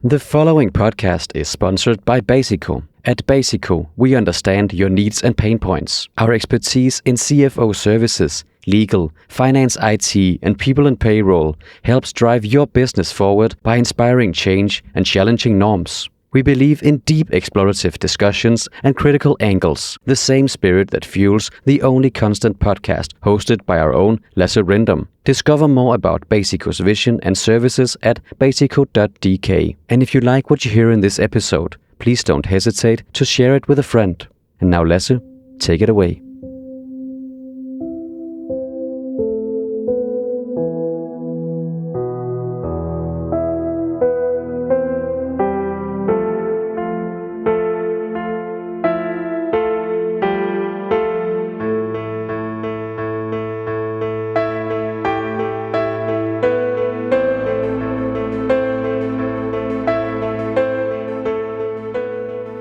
The following podcast is sponsored by Basico. At Basico, we understand your needs and pain points. Our expertise in CFO services, legal, finance IT, and people and payroll helps drive your business forward by inspiring change and challenging norms. We believe in deep explorative discussions and critical angles, the same spirit that fuels the Only Constant podcast hosted by our own Lasse Rindom. Discover more about Basico's vision and services at basico.dk. And if you like what you hear in this episode, please don't hesitate to share it with a friend. And now Lasse, take it away.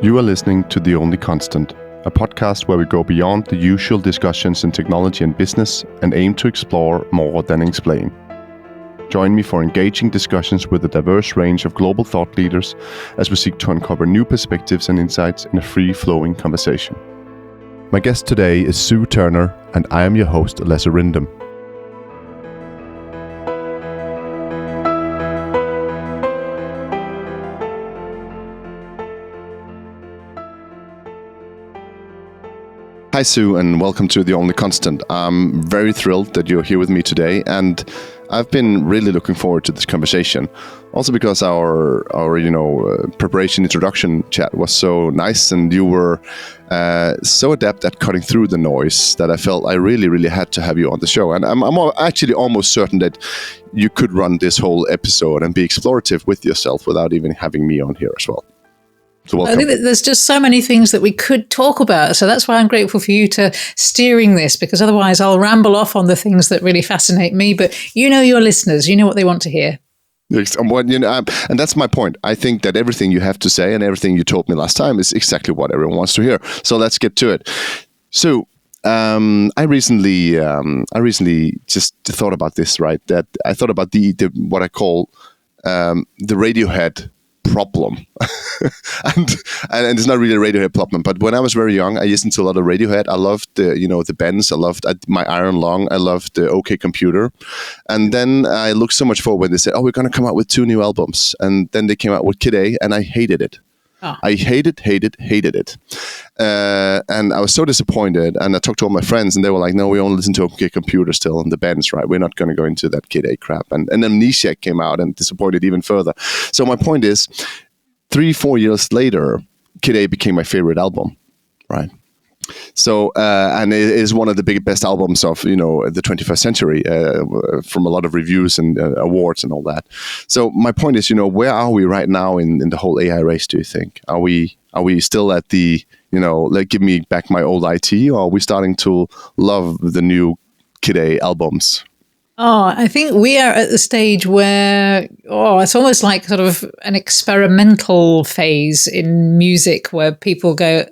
You are listening to The Only Constant, a podcast where we go beyond the usual discussions in technology and business and aim to explore more than explain. Join me for engaging discussions with a diverse range of global thought leaders as we seek to uncover new perspectives and insights in a free-flowing conversation. My guest today is Sue Turner, and I am your host, Lasse Rindom. Hi, Sue, and welcome to The Only Constant. I'm very thrilled that you're here with me today, and I've been really looking forward to this conversation. Also because our preparation introduction chat was so nice, and you were so adept at cutting through the noise that I felt I really had to have you on the show. And I'm actually almost certain that you could run this whole episode and be explorative with yourself without even having me on here as well. So welcome. I think that there's just so many things that we could talk about. So that's why I'm grateful for you to steering this, because otherwise I'll ramble off on the things that really fascinate me. But you know your listeners, you know what they want to hear. And that's my point. I think that everything you have to say and everything you told me last time is exactly what everyone wants to hear. So let's get to it. So I recently just thought about this, right? That I thought about the what I call the Radiohead problem. and it's not really a Radiohead problem, but when I was very young, I listened to a lot of Radiohead. I loved the bands. I loved My Iron Lung. I loved the OK Computer. And then I looked so much forward when they said, we're going to come out with 2 new albums. And then they came out with Kid A, and I hated it. Oh. I hated it. And I was so disappointed. And I talked to all my friends, and they were like, no, we only listen to OK Computer still and the bands, right? We're not going to go into that Kid A crap. And Amnesia came out and disappointed even further. So my point is, 3-4 years later, Kid A became my favorite album, right? So, and it is one of the best albums of, the 21st century, from a lot of reviews and awards and all that. So my point is, where are we right now in the whole AI race, do you think? Are we still at the, give me back my old IT, or are we starting to love the new Kid A albums? Oh, I think we are at the stage where, it's almost like sort of an experimental phase in music where people go,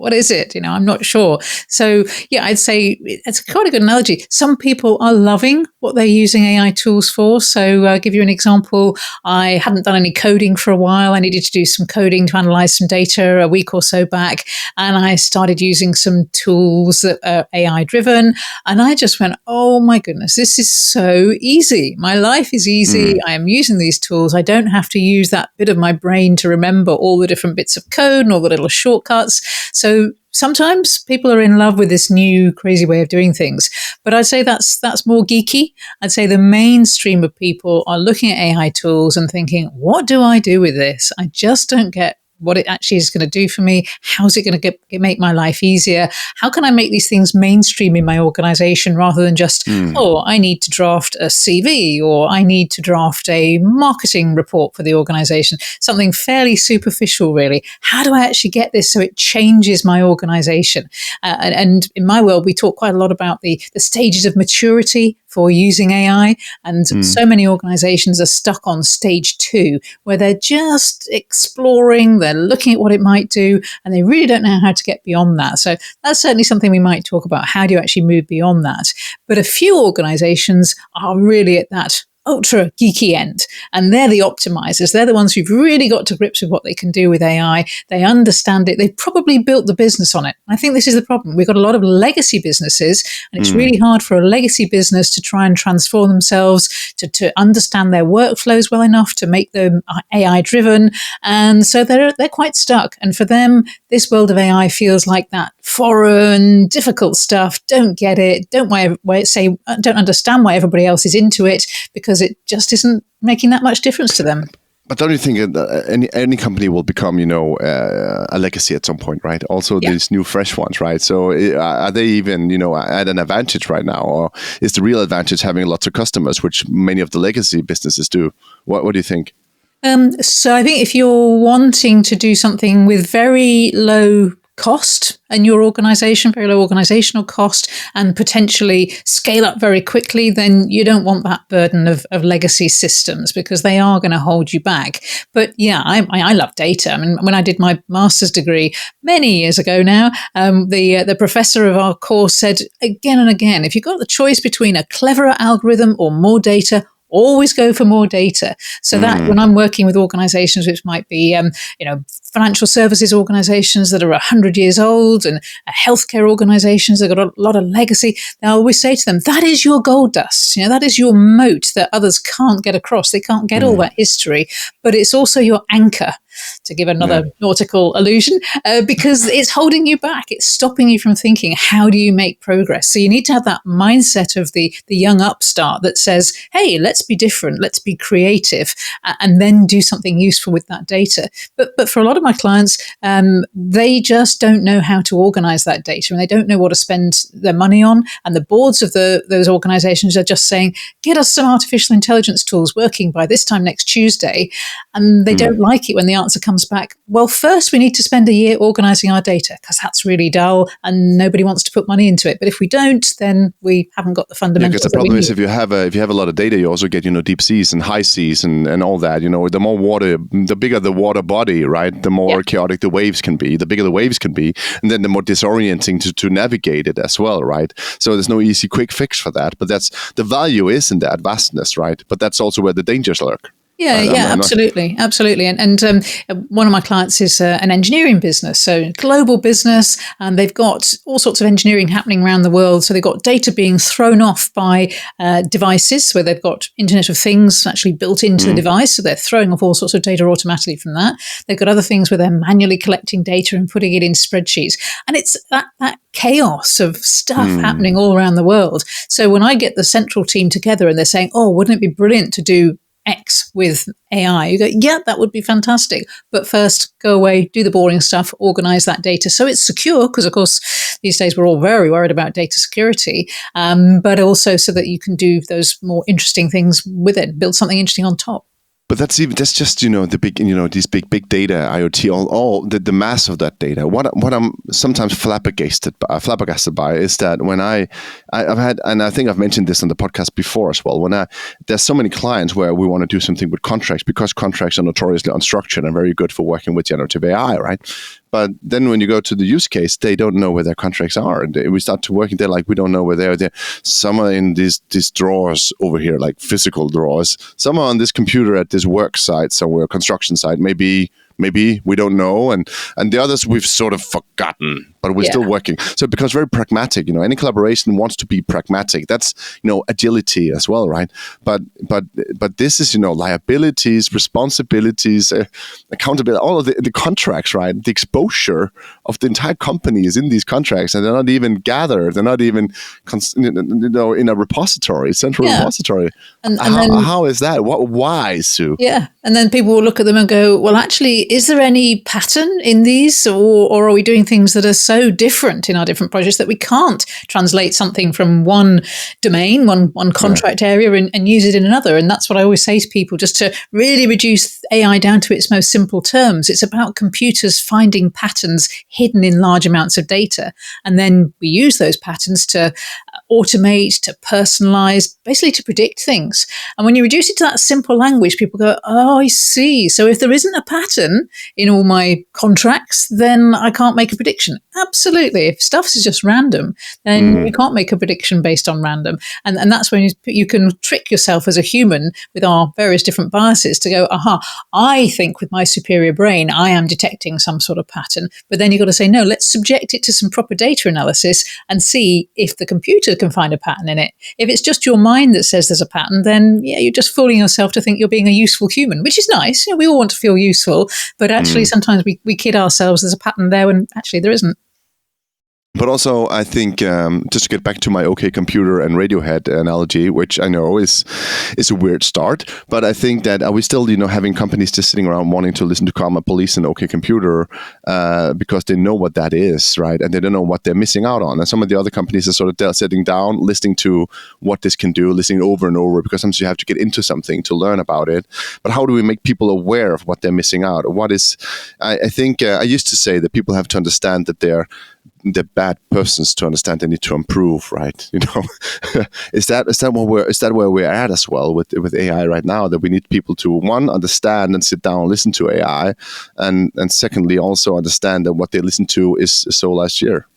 what is it? I'm not sure. So, yeah, I'd say it's quite a good analogy. Some people are loving what they're using AI tools for. So I'll give you an example. I hadn't done any coding for a while. I needed to do some coding to analyze some data a week or so back. And I started using some tools that are AI driven. And I just went, oh my goodness, this is so easy. My life is easy. I am using these tools. I don't have to use that bit of my brain to remember all the different bits of code and all the little shortcuts. So sometimes people are in love with this new crazy way of doing things. But I'd say that's more geeky. I'd say the mainstream of people are looking at AI tools and thinking, what do I do with this? I just don't get what it actually is going to do for me. How's it going to make my life easier? How can I make these things mainstream in my organization rather than just, I need to draft a CV, or I need to draft a marketing report for the organization, something fairly superficial, really. How do I actually get this so it changes my organization? And in my world, we talk quite a lot about the stages of maturity for using AI. And so many organizations are stuck on stage 2, where they're just exploring, they're looking at what it might do, and they really don't know how to get beyond that. So that's certainly something we might talk about. How do you actually move beyond that? But a few organizations are really at that, ultra geeky end. And they're the optimizers. They're the ones who've really got to grips with what they can do with AI. They understand it. They've probably built the business on it. I think this is the problem. We've got a lot of legacy businesses, and it's really hard for a legacy business to try and transform themselves, to understand their workflows well enough to make them AI driven. And so they're quite stuck. And for them, this world of AI feels like that foreign, difficult stuff. Don't get it. Don't understand why everybody else is into it, because it just isn't making that much difference to them. But don't you think any company will become, a legacy at some point, right? Also, these new fresh ones, right? So are they even, at an advantage right now? Or is the real advantage having lots of customers, which many of the legacy businesses do? What do you think? So I think if you're wanting to do something with very low cost in your organization, very low organizational cost, and potentially scale up very quickly, then you don't want that burden of legacy systems, because they are going to hold you back. But yeah, I love data. I mean, when I did my master's degree many years ago now, the professor of our course said again and again, if you've got the choice between a cleverer algorithm or more data, always go for more data. So that when I'm working with organizations, which might be, financial services organizations that are 100 years old, and healthcare organizations that got a lot of legacy, I always say to them, that is your gold dust. That is your moat that others can't get across. They can't get all that history, but it's also your anchor, to give another nautical allusion, because it's holding you back. It's stopping you from thinking, how do you make progress? So you need to have that mindset of the young upstart that says, hey, let's be different, let's be creative, and then do something useful with that data. But for a lot of my clients, they just don't know how to organize that data, and they don't know what to spend their money on. And the boards of those organizations are just saying, get us some artificial intelligence tools working by this time next Tuesday. And they don't like it when the answer comes back, well, first we need to spend a year organizing our data, because that's really dull and nobody wants to put money into it. But if we don't, then we haven't got the fundamentals. Because the problem is, if you have a lot of data, you also get deep seas and high seas and all that. The more water, the bigger the water body, right? The more chaotic the waves can be. The bigger the waves can be, and then the more disorienting to navigate it as well, right? So there's no easy quick fix for that. But that's the value is in that vastness, right? But that's also where the dangers lurk. Absolutely. And one of my clients is an engineering business, so global business, and they've got all sorts of engineering happening around the world. So they've got data being thrown off by devices, where they've got Internet of Things actually built into the device. So they're throwing off all sorts of data automatically from that. They've got other things where they're manually collecting data and putting it in spreadsheets. And it's that chaos of stuff happening all around the world. So when I get the central team together and they're saying, oh, wouldn't it be brilliant to do X with AI, you go, yeah, that would be fantastic. But first, go away, do the boring stuff, organize that data so it's secure, because of course these days we're all very worried about data security, but also so that you can do those more interesting things with it, build something interesting on top. But that's just the big these big data, IoT, all the mass of that data. What I'm sometimes flabbergasted by is that when I've had, and I think I've mentioned this on the podcast before as well, there's so many clients where we want to do something with contracts, because contracts are notoriously unstructured and very good for working with generative AI, right? But then when you go to the use case, they don't know where their contracts are. And we start to working, they're like, we don't know where they are. Some are in these drawers over here, like physical drawers. Some are on this computer at this work site somewhere, construction site, maybe we don't know, and the others we've sort of forgotten, but we're still working. So it becomes very pragmatic. Any collaboration wants to be pragmatic. That's agility as well, right? But this is liabilities, responsibilities, accountability, all of the contracts, right? The exposure of the entire company is in these contracts, and they're not even gathered. They're not even in a repository, central repository. And how is that? Why, Sue? Yeah, and then people will look at them and go, well, actually, is there any pattern in these, or are we doing things that are so different in our different projects that we can't translate something from one domain, one contract area and use it in another? And that's what I always say to people, just to really reduce AI down to its most simple terms. It's about computers finding patterns hidden in large amounts of data. And then we use those patterns to automate, to personalize, basically to predict things. And when you reduce it to that simple language, people go, oh, I see. So if there isn't a pattern in all my contracts, then I can't make a prediction. Absolutely. If stuff is just random, then you can't make a prediction based on random. And that's when you can trick yourself as a human with our various different biases to go, aha, I think with my superior brain, I am detecting some sort of pattern. But then you've got to say, no, let's subject it to some proper data analysis and see if the computer can find a pattern in it. If it's just your mind that says there's a pattern, then yeah, you're just fooling yourself to think you're being a useful human, which is nice. You know, we all want to feel useful, but actually sometimes we kid ourselves there's a pattern there when actually there isn't. But also, I think, just to get back to my OK Computer and Radiohead analogy, which I know is a weird start, but I think that are we still, having companies just sitting around wanting to listen to Karma Police and OK Computer because they know what that is, right? And they don't know what they're missing out on. And some of the other companies are sort of sitting down, listening to what this can do, listening over and over, because sometimes you have to get into something to learn about it. But how do we make people aware of what they're missing out? I think I used to say that people have to understand that they're bad persons to understand they need to improve, right? Is that where we're at as well with AI right now? That we need people to, one, understand and sit down and listen to AI, and secondly also understand that what they listen to is so last year.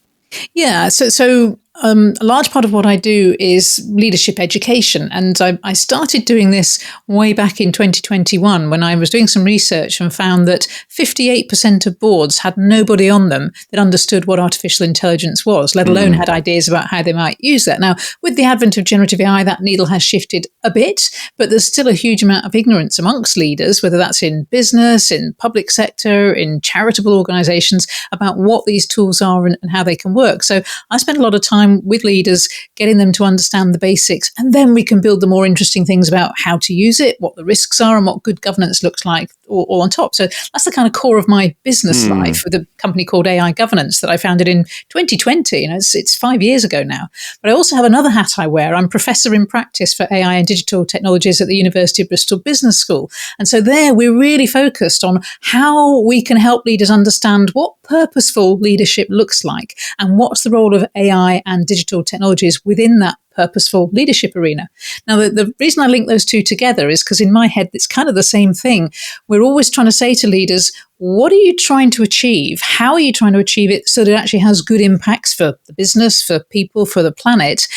Yeah, so a large part of what I do is leadership education. And I started doing this way back in 2021 when I was doing some research and found that 58% of boards had nobody on them that understood what artificial intelligence was, let alone had ideas about how they might use that. Now, with the advent of generative AI, that needle has shifted a bit, but there's still a huge amount of ignorance amongst leaders, whether that's in business, in public sector, in charitable organizations, about what these tools are and how they can work. So I spend a lot of time with leaders, getting them to understand the basics, and then we can build the more interesting things about how to use it, what the risks are, and what good governance looks like all on top. So that's the kind of core of my business life with a company called AI Governance that I founded in 2020. It's 5 years ago now. But I also have another hat I wear. I'm professor in practice for AI and digital technologies at the University of Bristol Business School. And so there we're really focused on how we can help leaders understand what purposeful leadership looks like and what's the role of AI and digital technologies within that purposeful leadership arena. Now, the reason I link those two together is because in my head, it's kind of the same thing. We're always trying to say to leaders, what are you trying to achieve? How are you trying to achieve it so that it actually has good impacts for the business, for people, for the planet?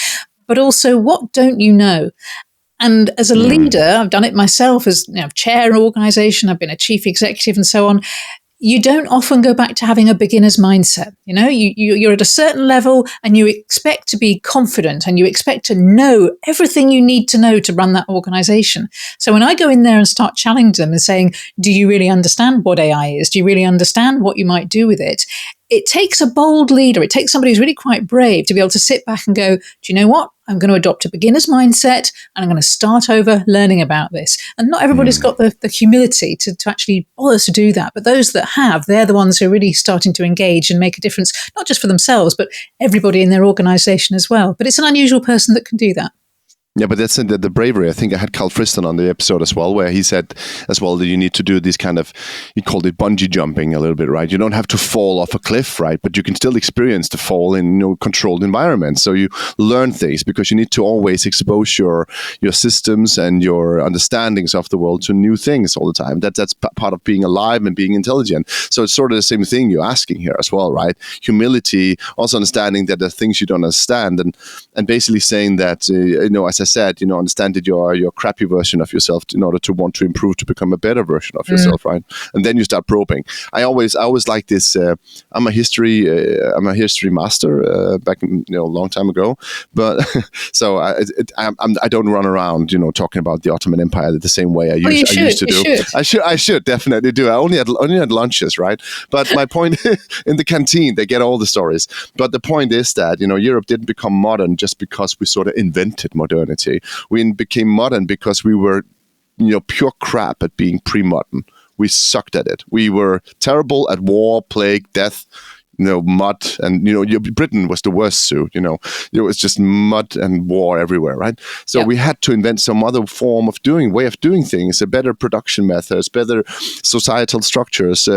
But also, what don't you know? And as a leader, I've done it myself as chair an organization, I've been a chief executive and so on. You don't often go back to having a beginner's mindset. You're at a certain level and you expect to be confident and you expect to know everything you need to know to run that organization. So when I go in there and start challenging them and saying, do you really understand what AI is? Do you really understand what you might do with it? It takes a bold leader. It takes somebody who's really quite brave to be able to sit back and go, do you know what? I'm going to adopt a beginner's mindset and I'm going to start over learning about this. And not everybody's got the humility to actually bother to do that. But those that have, they're the ones who are really starting to engage and make a difference, not just for themselves, but everybody in their organization as well. But it's an unusual person that can do that. Yeah, but that's the bravery. I think I had Carl Friston on the episode as well, where he said as well that you need to do this kind of, he called it bungee jumping a little bit, right? You don't have to fall off a cliff, right? But you can still experience the fall in controlled environments. So you learn things because you need to always expose your systems and your understandings of the world to new things all the time. That's part of being alive and being intelligent. So it's sort of the same thing you're asking here as well, right? Humility, also understanding that there are things you don't understand, and basically saying that, as I said, understand that you're a crappy version of yourself in order to want to improve to become a better version of yourself, right? And then you start probing. I always like this. I'm a history master back a long time ago, but so I don't run around talking about the Ottoman Empire the same way I used to do. I should definitely do. I only had lunches, right? But my point in the canteen they get all the stories. But the point is that Europe didn't become modern just because we sort of invented modernity. We became modern because we were, pure crap at being pre-modern. We sucked at it. We were terrible at war, plague, death, mud, and Britain was the worst, Sue. It was just mud and war everywhere, right? So we had to invent some other way of doing things, better production methods, better societal structures,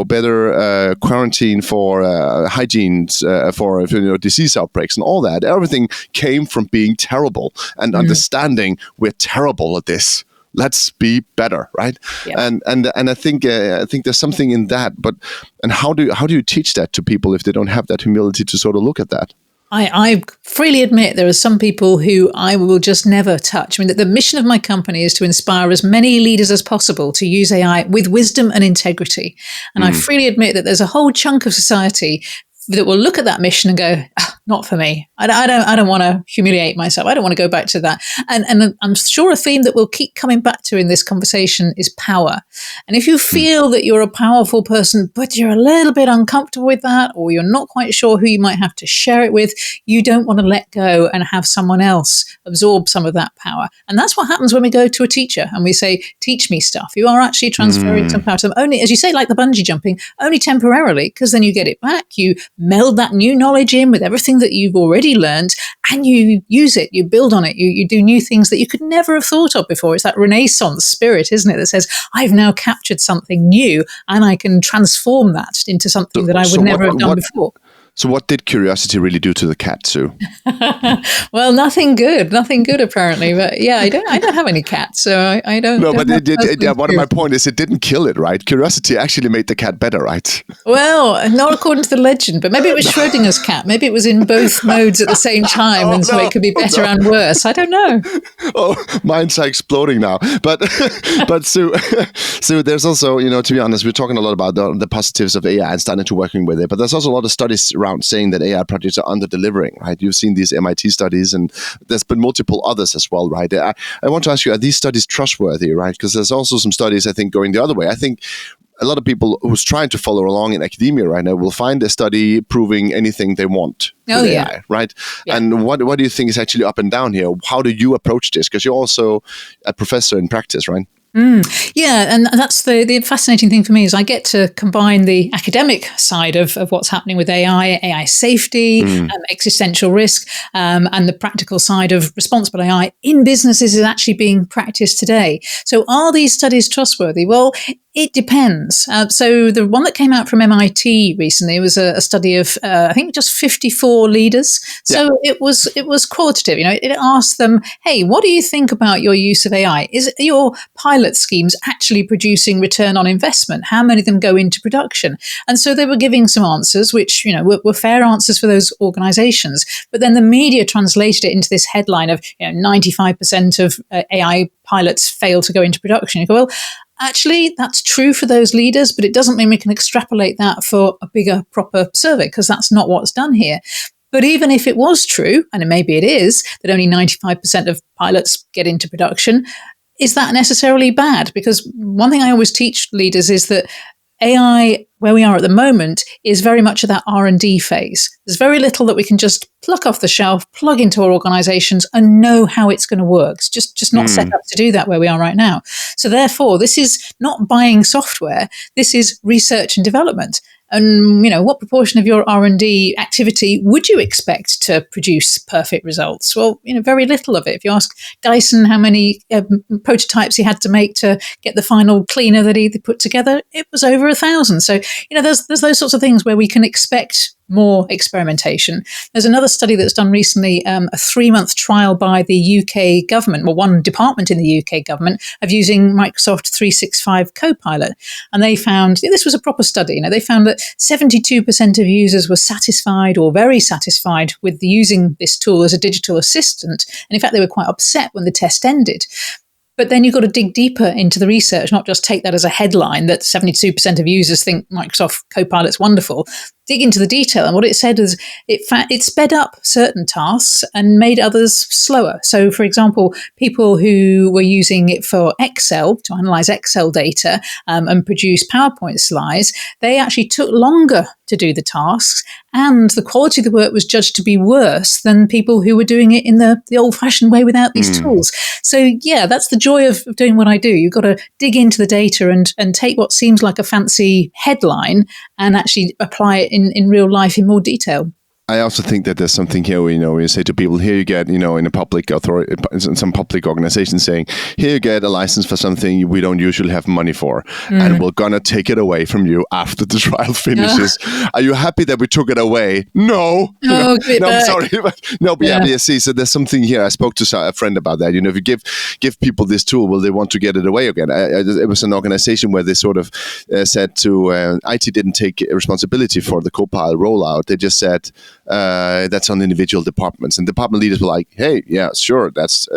better quarantine for hygiene, for disease outbreaks and all that. Everything came from being terrible and understanding we're terrible at this. let's be better, right? Yeah. And I think there's something in that. But and how do you teach that to people if they don't have that humility to sort of look at that? I freely admit there are some people who I will just never touch. I mean, the mission of my company is to inspire as many leaders as possible to use AI with wisdom and integrity. And I freely admit that there's a whole chunk of society that will look at that mission and go, not for me. I don't want to humiliate myself. I don't want to go back to that. And I'm sure a theme that we'll keep coming back to in this conversation is power. And if you feel that you're a powerful person, but you're a little bit uncomfortable with that, or you're not quite sure who you might have to share it with, you don't want to let go and have someone else absorb some of that power. And that's what happens when we go to a teacher and we say, teach me stuff. You are actually transferring some power to them. Only, as you say, like the bungee jumping, only temporarily, because then you get it back. You meld that new knowledge in with everything that you've already learned, and you use it, you build on it, you do new things that you could never have thought of before. It's that Renaissance spirit, isn't it, that says, I've now captured something new and I can transform that into something that I would never have done before. So what did curiosity really do to the cat, Sue? Well, nothing good apparently. But yeah, I don't have any cats, so I don't. No, but one of my point is it didn't kill it, right? Curiosity actually made the cat better, right? Well, not according to the legend, but maybe it was Schrodinger's cat. Maybe it was in both modes at the same time, and so it could be better and worse. I don't know. Oh, minds are exploding now. But Sue, there's also, to be honest, we're talking a lot about the positives of AI and starting to working with it, but there's also a lot of studies around saying that AI projects are under-delivering, right? You've seen these MIT studies, and there's been multiple others as well, right? I want to ask you, are these studies trustworthy, right? Because there's also some studies, I think, going the other way. I think a lot of people who's trying to follow along in academia right now will find a study proving anything they want with AI, right? Yeah. And what do you think is actually up and down here? How do you approach this? Because you're also a professor in practice, right? Yeah, and that's the fascinating thing for me is I get to combine the academic side of what's happening with AI safety, existential risk, and the practical side of responsible AI in businesses is actually being practiced today. So are these studies trustworthy? Well, it depends. So the one that came out from MIT recently was a study of, I think, just 54 leaders. So it was qualitative. It asked them, hey, what do you think about your use of AI? Is your pilot schemes actually producing return on investment? How many of them go into production? And so they were giving some answers, which were fair answers for those organizations. But then the media translated it into this headline of 95% of AI pilots fail to go into production. You go, well, actually, that's true for those leaders, but it doesn't mean we can extrapolate that for a bigger, proper survey, because that's not what's done here. But even if it was true, and maybe it is, that only 95% of pilots get into production, is that necessarily bad? Because one thing I always teach leaders is that AI, where we are at the moment, is very much at that R&D phase. There's very little that we can just pluck off the shelf, plug into our organizations and know how it's going to work. It's just not set up to do that where we are right now. So therefore, this is not buying software. This is research and development. And, what proportion of your R&D activity would you expect to produce perfect results? Well, very little of it. If you ask Dyson how many prototypes he had to make to get the final cleaner that he put together, it was over 1,000. So, there's those sorts of things where we can expect more experimentation. There's another study that's done recently, a 3-month trial by the UK government, well, one department in the UK government, of using Microsoft 365 Copilot. And they found, this was a proper study, they found that 72% of users were satisfied or very satisfied with using this tool as a digital assistant. And in fact, they were quite upset when the test ended. But then you've got to dig deeper into the research, not just take that as a headline that 72% of users think Microsoft Copilot's wonderful. Dig into the detail. And what it said is it sped up certain tasks and made others slower. So, for example, people who were using it for Excel, to analyze Excel data and produce PowerPoint slides, they actually took longer to do the tasks, and the quality of the work was judged to be worse than people who were doing it in the old-fashioned way without these tools. So, yeah, that's the joy of doing what I do. You've got to dig into the data and take what seems like a fancy headline and actually apply it in real life in more detail. I also think that there's something here where, you say to people, here you get, in a public authority, in some public organization saying, here you get a license for something we don't usually have money for, and we're going to take it away from you after the trial finishes. Are you happy that we took it away? No. No, I'm sorry. Yeah, see, so there's something here. I spoke to a friend about that. If you give people this tool, will they want to get it away again? It was an organization where they sort of said to IT didn't take responsibility for the Copilot rollout. They just said, that's on individual departments, and department leaders were like, hey, yeah, sure, that's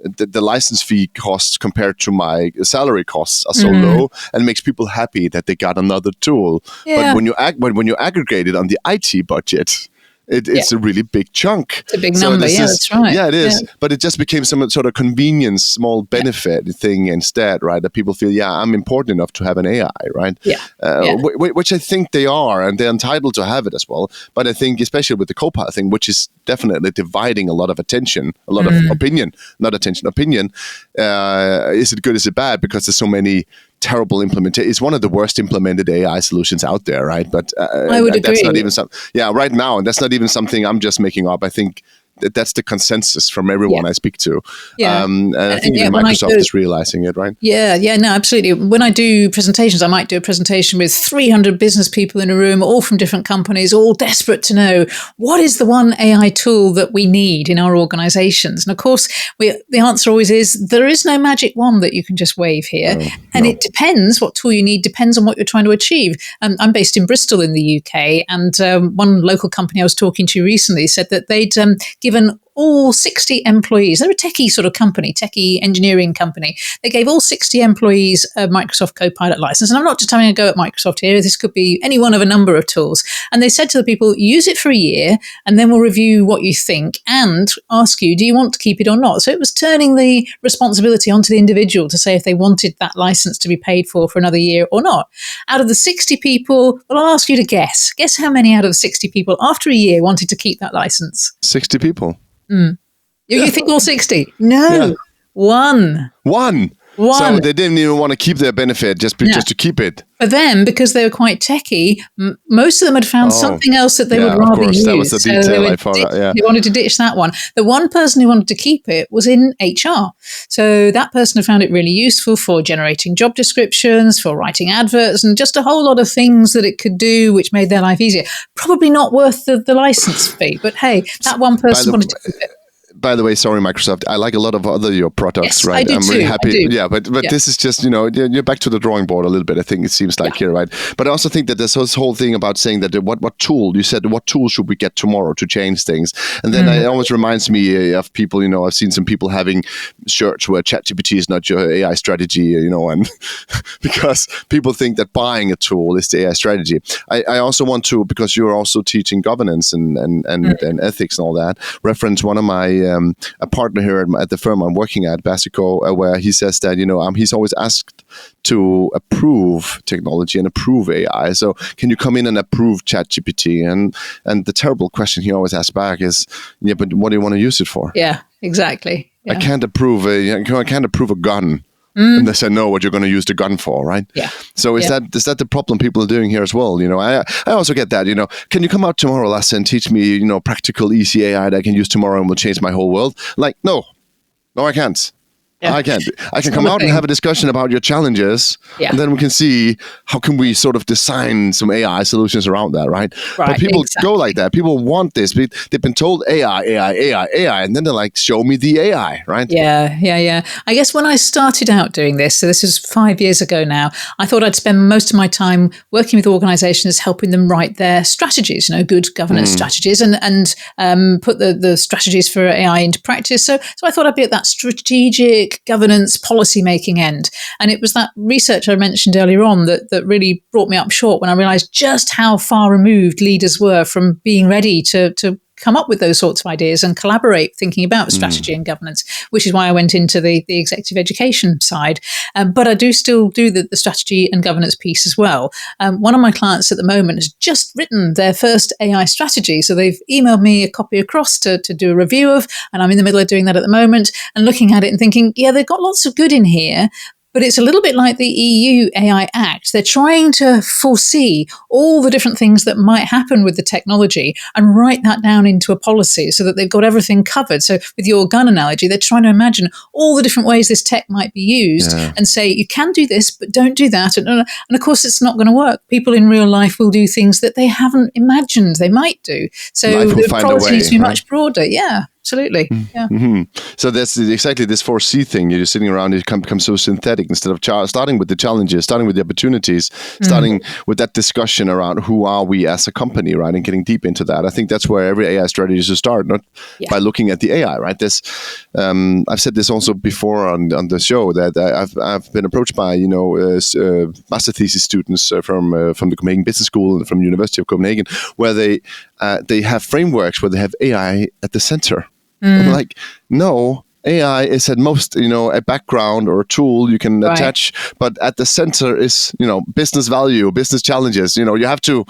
the license fee costs compared to my salary costs are so low, and makes people happy that they got another tool. But when you aggregate it on the IT budget, it's a really big chunk. It's a big number, that's right. Yeah, it is. Yeah. But it just became some sort of convenience, small benefit thing instead, right? That people feel, I'm important enough to have an AI, right? Which I think they are, and they're entitled to have it as well. But I think, especially with the Copilot thing, which is definitely dividing a lot of attention, a lot of opinion, not attention, opinion. Is it good, is it bad? Because there's so many terrible implementation. It's one of the worst implemented AI solutions out there, right? But I would agree. That's not even right now, and that's not even something I'm just making up. I think that's the consensus from everyone I speak to. And I think even Microsoft is realizing it, right? No, absolutely. When I do presentations, I might do a presentation with 300 business people in a room, all from different companies, all desperate to know what is the one AI tool that we need in our organizations. And of course, the answer always is there is no magic wand that you can just wave here. It depends what tool you need, depends on what you're trying to achieve. I'm based in Bristol in the UK, and one local company I was talking to recently said that they'd given all 60 employees, they're a techie sort of company, techie engineering company. They gave all 60 employees a Microsoft Copilot license. And I'm not just having a go at Microsoft here. This could be any one of a number of tools. And they said to the people, use it for a year, and then we'll review what you think and ask you, do you want to keep it or not? So it was turning the responsibility onto the individual to say if they wanted that license to be paid for another year or not. Out of the 60 people, well, I'll ask you to guess. Guess how many out of the 60 people after a year wanted to keep that license? 60 people. You think all 60? No, one. So they didn't even want to keep their benefit just to keep it. For them, because they were quite techie, most of them had found something else that they would rather use. That was the detail I forgot. They wanted to ditch that one. The one person who wanted to keep it was in HR. So that person had found it really useful for generating job descriptions, for writing adverts, and just a whole lot of things that it could do, which made their life easier. Probably not worth the license fee, but hey, that one person wanted to keep it. By the way, sorry, Microsoft. I like a lot of your products, yes, right? I do I'm too. really happy. But this is just, you're back to the drawing board a little bit, I think it seems like here, right? But I also think that there's this whole thing about saying that what tool, you said, what tool should we get tomorrow to change things? And then it always reminds me of people, I've seen some people having shirts where ChatGPT is not your AI strategy, and because people think that buying a tool is the AI strategy. I also want to, because you're also teaching governance and ethics and all that, reference one of my a partner here at the firm I'm working at, Basico, where he says that he's always asked to approve technology and approve AI. So can you come in and approve ChatGPT? And the terrible question he always asks back is, but what do you want to use it for? Yeah, exactly. Yeah. I can't approve a gun. And they say, no, what you're going to use the gun for, right? Yeah. So is that the problem people are doing here as well? I also get that, can you come out tomorrow, Lasse, and teach me, practical, easy AI that I can use tomorrow and will change my whole world? Like, no, I can't. Yeah. I can't. I can come out and have a discussion about your challenges, and then we can see how can we sort of design some AI solutions around that, right? But people go like that. People want this. They've been told AI, and then they're like, show me the AI, right? Yeah. I guess when I started out doing this, so this is 5 years ago now, I thought I'd spend most of my time working with organizations, helping them write their strategies, good governance strategies, and put the strategies for AI into practice. So I thought I'd be at that strategic governance policy making end. And it was that research I mentioned earlier on that really brought me up short when I realized just how far removed leaders were from being ready to come up with those sorts of ideas and collaborate thinking about strategy and governance, which is why I went into the executive education side. But I do still do the strategy and governance piece as well. One of my clients at the moment has just written their first AI strategy. So they've emailed me a copy across to do a review of, and I'm in the middle of doing that at the moment and looking at it and thinking, yeah, they've got lots of good in here, But it's a little bit like the EU AI Act. They're trying to foresee all the different things that might happen with the technology and write that down into a policy so that they've got everything covered. So with your gun analogy, they're trying to imagine all the different ways this tech might be used and say, you can do this, but don't do that. And of course, it's not going to work. People in real life will do things that they haven't imagined they might do. So the policy needs to be much broader. Yeah. Absolutely. Yeah. Mm-hmm. So that's exactly this 4C thing. You're sitting around, it becomes so synthetic instead of starting with the challenges, starting with the opportunities, starting with that discussion around who are we as a company, right? And getting deep into that. I think that's where every AI strategy should start, not by looking at the AI, right? This, I've said this also before on the show that I've been approached by, master thesis students from the Copenhagen Business School and from the University of Copenhagen, where they have frameworks where they have AI at the center. I'm like, no, AI is at most, a background or a tool you can attach, but at the center is, business value, business challenges. You have to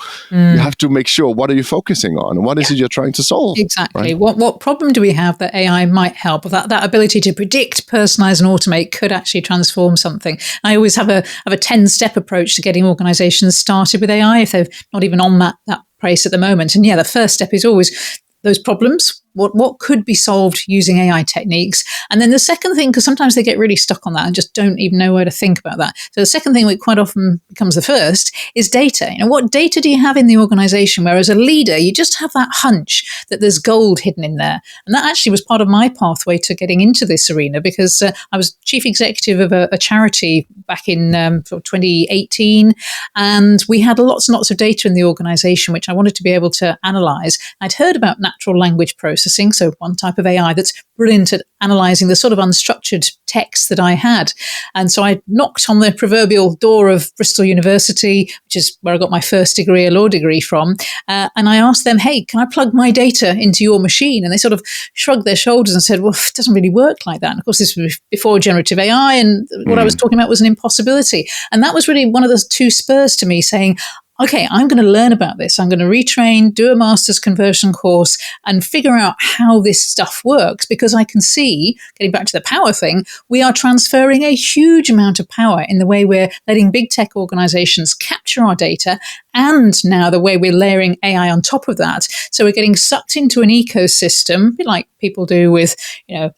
make sure, what are you focusing on and what is it you're trying to solve? Exactly. Right? What problem do we have that AI might help? That ability to predict, personalize, and automate could actually transform something. I always have a 10-step approach to getting organizations started with AI if they're not even on that place at the moment. And the first step is always those problems. What could be solved using AI techniques? And then the second thing, because sometimes they get really stuck on that and just don't even know where to think about that. So the second thing, which quite often becomes the first, is data. What data do you have in the organization where as a leader, you just have that hunch that there's gold hidden in there? And that actually was part of my pathway to getting into this arena, because I was chief executive of a charity back in 2018. And we had lots and lots of data in the organization, which I wanted to be able to analyze. I'd heard about natural language processing, so one type of AI that's brilliant at analysing the sort of unstructured text that I had. And so I knocked on the proverbial door of Bristol University, which is where I got my first degree, a law degree from, and I asked them, hey, can I plug my data into your machine? And they sort of shrugged their shoulders and said, well, it doesn't really work like that. And of course, this was before generative AI, and what I was talking about was an impossibility. And that was really one of the two spurs to me saying, okay, I'm going to learn about this. I'm going to retrain, do a master's conversion course, and figure out how this stuff works, because I can see, getting back to the power thing, we are transferring a huge amount of power in the way we're letting big tech organizations capture our data, and now the way we're layering AI on top of that. So we're getting sucked into an ecosystem, a bit like people do with,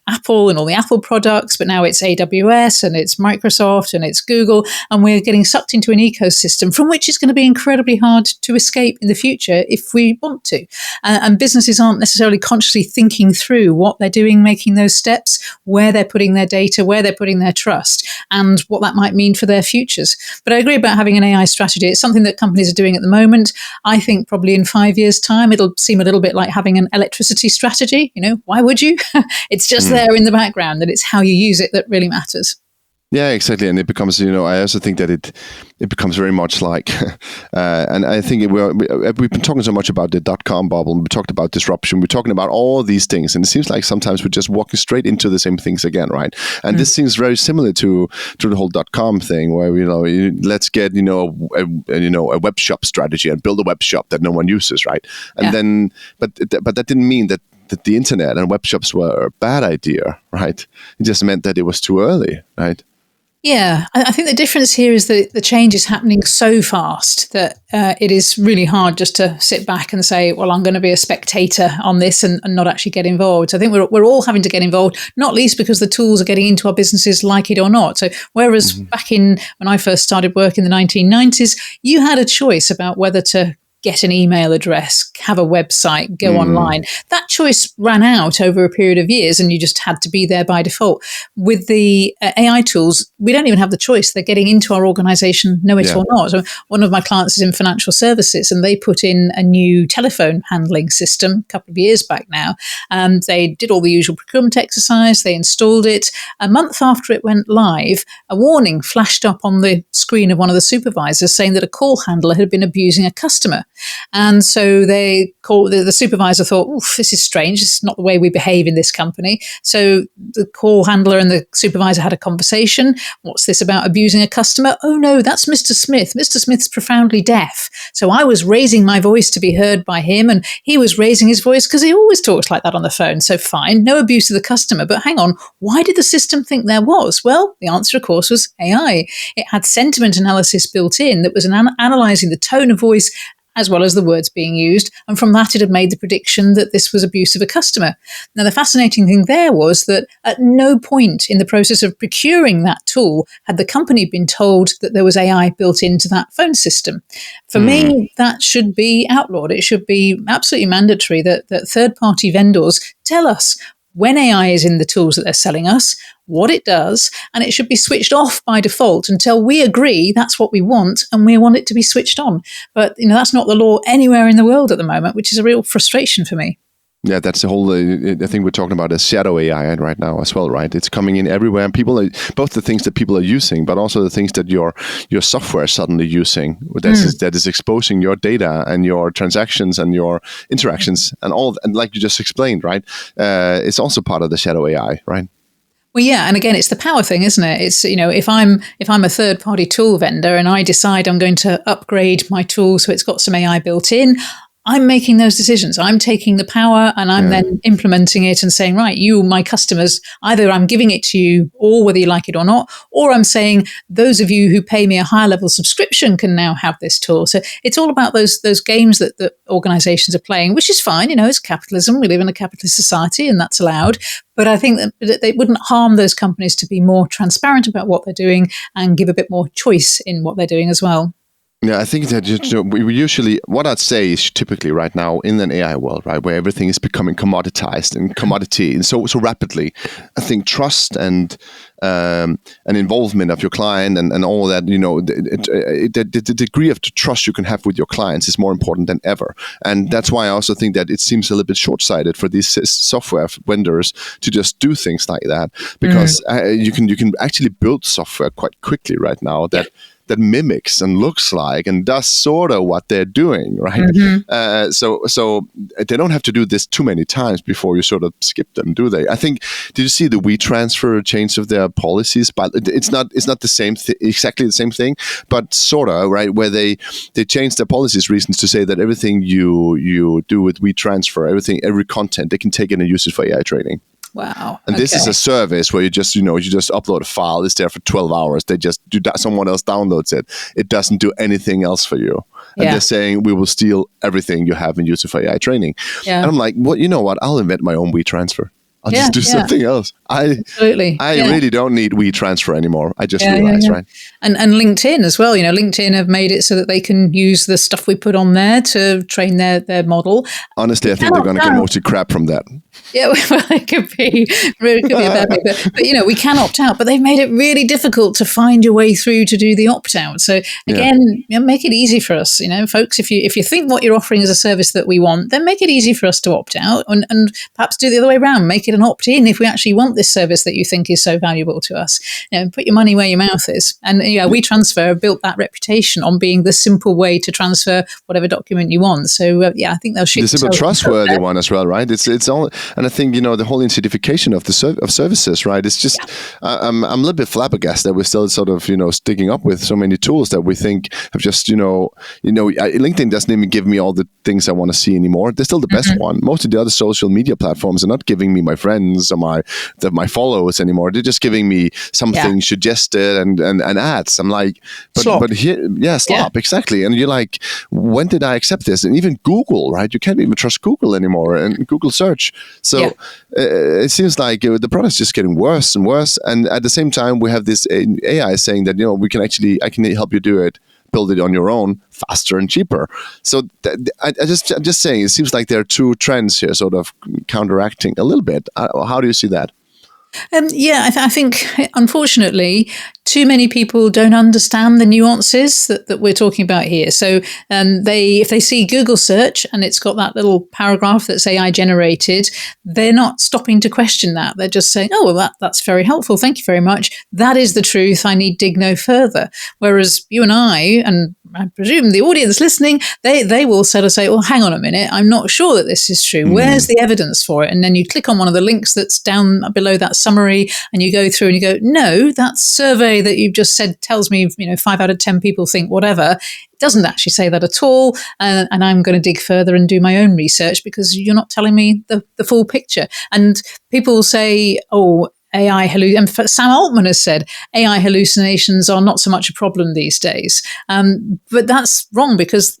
Apple and all the Apple products, but now it's AWS and it's Microsoft and it's Google, and we're getting sucked into an ecosystem from which it's going to be incredibly hard to escape in the future if we want to. And businesses aren't necessarily consciously thinking through what they're doing, making those steps, where they're putting their data, where they're putting their trust, and what that might mean for their futures. But I agree about having an AI strategy. It's something that companies are doing at the moment. I think probably in 5 years' time, it'll seem a little bit like having an electricity strategy. Why would you? It's just there in the background, and it's how you use it that really matters. Yeah, exactly. And it becomes, I also think that it becomes very much like, and I think we've been talking so much about the .com bubble, and we talked about disruption, we're talking about all these things, and it seems like sometimes we're just walking straight into the same things again, right? And this seems very similar to the whole .com thing, where, let's get, a web shop strategy and build a web shop that no one uses, right? And then, but that didn't mean that the internet and web shops were a bad idea, right? It just meant that it was too early, right? Yeah, I think the difference here is that the change is happening so fast that it is really hard just to sit back and say, well, I'm going to be a spectator on this and not actually get involved. So I think we're all having to get involved, not least because the tools are getting into our businesses, like it or not. So whereas back when I first started work in the 1990s, you had a choice about whether to get an email address, have a website, go online. That choice ran out over a period of years, and you just had to be there by default. With the AI tools, we don't even have the choice. They're getting into our organization, know it or not. So one of my clients is in financial services, and they put in a new telephone handling system a couple of years back now. They did all the usual procurement exercise. They installed it. A month after it went live, a warning flashed up on the screen of one of the supervisors saying that a call handler had been abusing a customer. And so they called, the supervisor thought, oof, this is strange. This is not the way we behave in this company. So the call handler and the supervisor had a conversation. What's this about abusing a customer? Oh no, that's Mr. Smith. Mr. Smith's profoundly deaf. So I was raising my voice to be heard by him, and he was raising his voice because he always talks like that on the phone. So fine, no abuse of the customer. But hang on, why did the system think there was? Well, the answer, of course, was AI. It had sentiment analysis built in that was analysing the tone of voice as well as the words being used. And from that, it had made the prediction that this was abuse of a customer. Now, the fascinating thing there was that at no point in the process of procuring that tool had the company been told that there was AI built into that phone system. For me, that should be outlawed. It should be absolutely mandatory that third-party vendors tell us when AI is in the tools that they're selling us, what it does, and it should be switched off by default until we agree that's what we want and we want it to be switched on. But, that's not the law anywhere in the world at the moment, which is a real frustration for me. Yeah, that's the whole thing we're talking about is shadow AI right now as well, right? It's coming in everywhere, and people both the things that people are using, but also the things that your software is suddenly using that is exposing your data and your transactions and your interactions and all, and like you just explained, right? It's also part of the shadow AI, right? Well, yeah, and again, it's the power thing, isn't it? It's, if I'm a third-party tool vendor and I decide I'm going to upgrade my tool so it's got some AI built in, I'm making those decisions. I'm taking the power and I'm then implementing it and saying, right, you, my customers, either I'm giving it to you or whether you like it or not, or I'm saying those of you who pay me a higher level subscription can now have this tool. So it's all about those games that organizations are playing, which is fine. It's capitalism. We live in a capitalist society and that's allowed. But I think that they wouldn't harm those companies to be more transparent about what they're doing and give a bit more choice in what they're doing as well. Yeah, I think that we usually, what I'd say is typically right now in an AI world, right, where everything is becoming commoditized and commodity and so rapidly, I think trust and an involvement of your client and all that, the degree of trust you can have with your clients is more important than ever. And that's why I also think that it seems a little bit short-sighted for these software vendors to just do things like that, because you can actually build software quite quickly right now that mimics and looks like and does sort of what they're doing, right? So they don't have to do this too many times before you sort of skip them, do they? I think, did you see the WeTransfer change of their policies? But it's not the same exactly the same thing, but sort of, right? Where they changed their policies reasons to say that everything you do with WeTransfer, every content, they can take it and use it for AI training. Wow. And this is a service where you just upload a file. It's there for 12 hours. They just do that. Someone else downloads it. It doesn't do anything else for you. And they're saying we will steal everything you have and use it for AI training. Yeah. And I'm like, well, you know what? I'll invent my own WeTransfer. I'll just do something else. I really don't need WeTransfer anymore. I just realized, right? And LinkedIn as well. LinkedIn have made it so that they can use the stuff we put on there to train their model. Honestly, I think they're going to get mostly crap from that. Yeah, well, it could be a bad thing. But we can opt out. But they've made it really difficult to find your way through to do the opt-out. So again, make it easy for us. Folks, if you think what you're offering is a service that we want, then make it easy for us to opt out, and perhaps do the other way around. Make it an opt-in if we actually want this service that you think is so valuable to us. Put your money where your mouth is. And WeTransfer built that reputation on being the simple way to transfer whatever document you want. So I think they'll shoot. The simple, trustworthy one as well, right? It's all, and I think the whole incentivization of the services, right? It's just I'm a little bit flabbergasted that we're still sort of sticking up with so many tools that we think have just LinkedIn doesn't even give me all the things I want to see anymore. They're still the best one. Most of the other social media platforms are not giving me my friends or my followers anymore. They're just giving me something suggested and ads. I'm like, but here, slop, exactly. And you're like, when did I accept this? And even Google, right? You can't even trust Google anymore, and Google search. So it seems like the product's just getting worse and worse. And at the same time, we have this AI saying that I can help you do it, build it on your own faster and cheaper. So I'm just saying, it seems like there are two trends here sort of counteracting a little bit. How do you see that? I think, unfortunately, too many people don't understand the nuances that we're talking about here. So if they see Google search and it's got that little paragraph that's AI generated, they're not stopping to question that. They're just saying, oh, well, that's very helpful. Thank you very much. That is the truth. I need dig no further. Whereas you and I presume the audience listening, they will sort of say, well, hang on a minute, I'm not sure that this is true. Where's the evidence for it? And then you click on one of the links that's down below that summary and you go through and you go, no, that survey that you've just said tells me, 5 out of 10 people think whatever. It doesn't actually say that at all. And I'm going to dig further and do my own research because you're not telling me the full picture. And people say, oh, AI and Sam Altman has said AI hallucinations are not so much a problem these days, but that's wrong because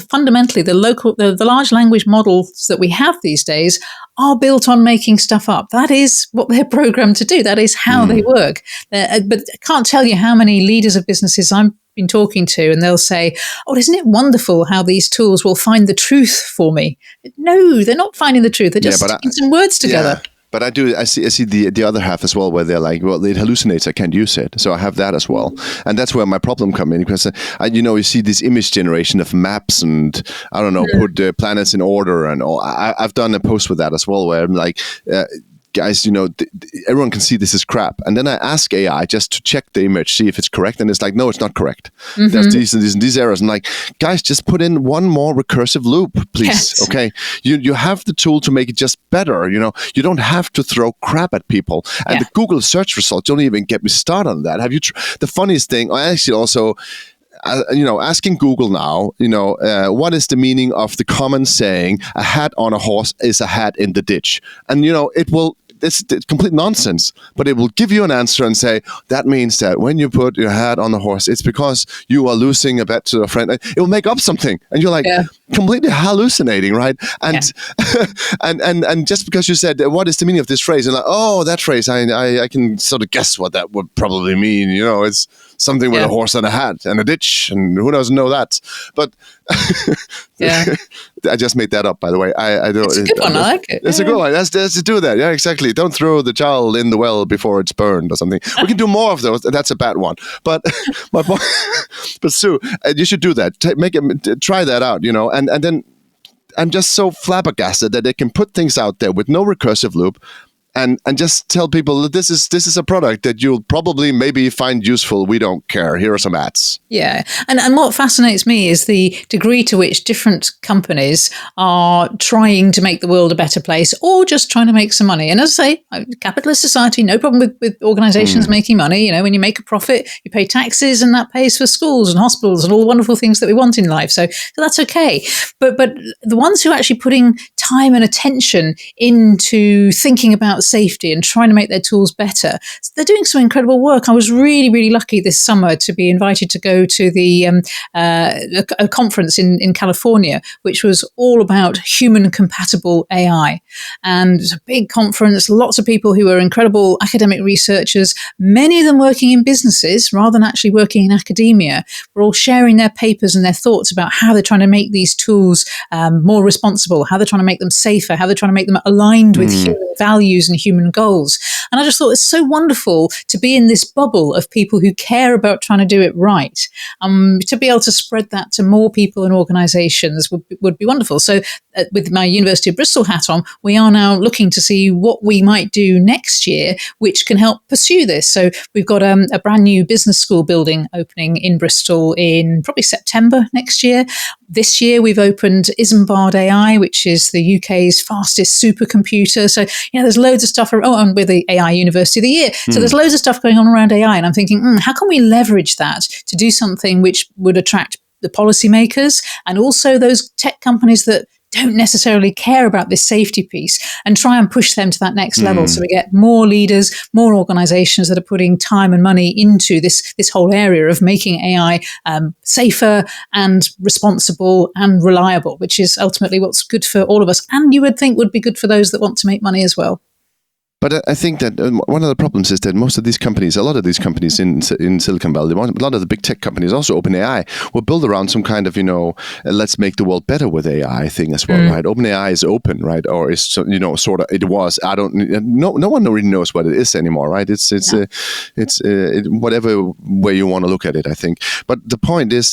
fundamentally the large language models that we have these days are built on making stuff up. That is what they're programmed to do. That is how they work. But I can't tell you how many leaders of businesses I've been talking to, and they'll say, "Oh, isn't it wonderful how these tools will find the truth for me?" No, they're not finding the truth. They're just sticking some words together. Yeah. But I see the other half as well, where they're like, well, it hallucinates, I can't use it. So I have that as well. And that's where my problem comes in, because, you see this image generation of maps and, I don't know, put the planets in order and all. I've done a post with that as well, where I'm like, guys, everyone can see this is crap. And then I ask AI just to check the image, see if it's correct. And it's like, no, it's not correct. There's these errors. And like, guys, just put in one more recursive loop, please. Yes. Okay. You have the tool to make it just better. You don't have to throw crap at people. And the Google search results don't even get me started on that. Have you? The funniest thing, I actually also, asking Google now, what is the meaning of the common saying, a hat on a horse is a hat in the ditch? And, it's complete nonsense, but it will give you an answer and say, that means that when you put your hat on the horse, it's because you are losing a bet to a friend. It will make up something. And you're like, completely hallucinating, right? And, and just because you said, what is the meaning of this phrase? And like, oh, that phrase, I can sort of guess what that would probably mean. It's something with a horse and a hat and a ditch, and who doesn't know that? But I just made that up, by the way. I don't. It's a good one. I like it. It's a good one. Let's do that. Yeah, exactly. Don't throw the child in the well before it's burned or something. We can do more of those. That's a bad one. But my point. But Sue, you should do that. Try that out. And then I'm just so flabbergasted that they can put things out there with no recursive loop. And just tell people that this is a product that you'll probably maybe find useful. We don't care. Here are some ads. Yeah. And what fascinates me is the degree to which different companies are trying to make the world a better place or just trying to make some money. And as I say, capitalist society, no problem with organizations making money. When you make a profit, you pay taxes and that pays for schools and hospitals and all the wonderful things that we want in life. So that's okay. But the ones who are actually putting time and attention into thinking about safety and trying to make their tools better, they're doing some incredible work. I was really, really lucky this summer to be invited to go to the a conference in California, which was all about human compatible AI. And it was a big conference, lots of people who were incredible academic researchers, many of them working in businesses rather than actually working in academia, were all sharing their papers and their thoughts about how they're trying to make these tools more responsible, how they're trying to make them safer, how they're trying to make them aligned with human values and human goals. And I just thought it's so wonderful to be in this bubble of people who care about trying to do it right. To be able to spread that to more people and organizations would be wonderful. So with my University of Bristol hat on, we are now looking to see what we might do next year, which can help pursue this. So we've got a brand new business school building opening in Bristol in probably September next year. This year we've opened Isambard AI, which is the UK's fastest supercomputer. So, there's loads of stuff. And we're the AI University of the Year. So there's loads of stuff going on around AI. And I'm thinking, how can we leverage that to do something which would attract the policymakers and also those tech companies that don't necessarily care about this safety piece, and try and push them to that next level. So we get more leaders, more organizations that are putting time and money into this whole area of making AI safer and responsible and reliable, which is ultimately what's good for all of us. And you would think would be good for those that want to make money as well. But I think that one of the problems is that most of these companies, a lot of these companies in Silicon Valley, a lot of the big tech companies, also OpenAI, were built around some kind of, let's make the world better with AI thing as well, right? OpenAI is open, right? Or is, sort of, it was, no one really knows what it is anymore, right? It's whatever way you want to look at it, I think. But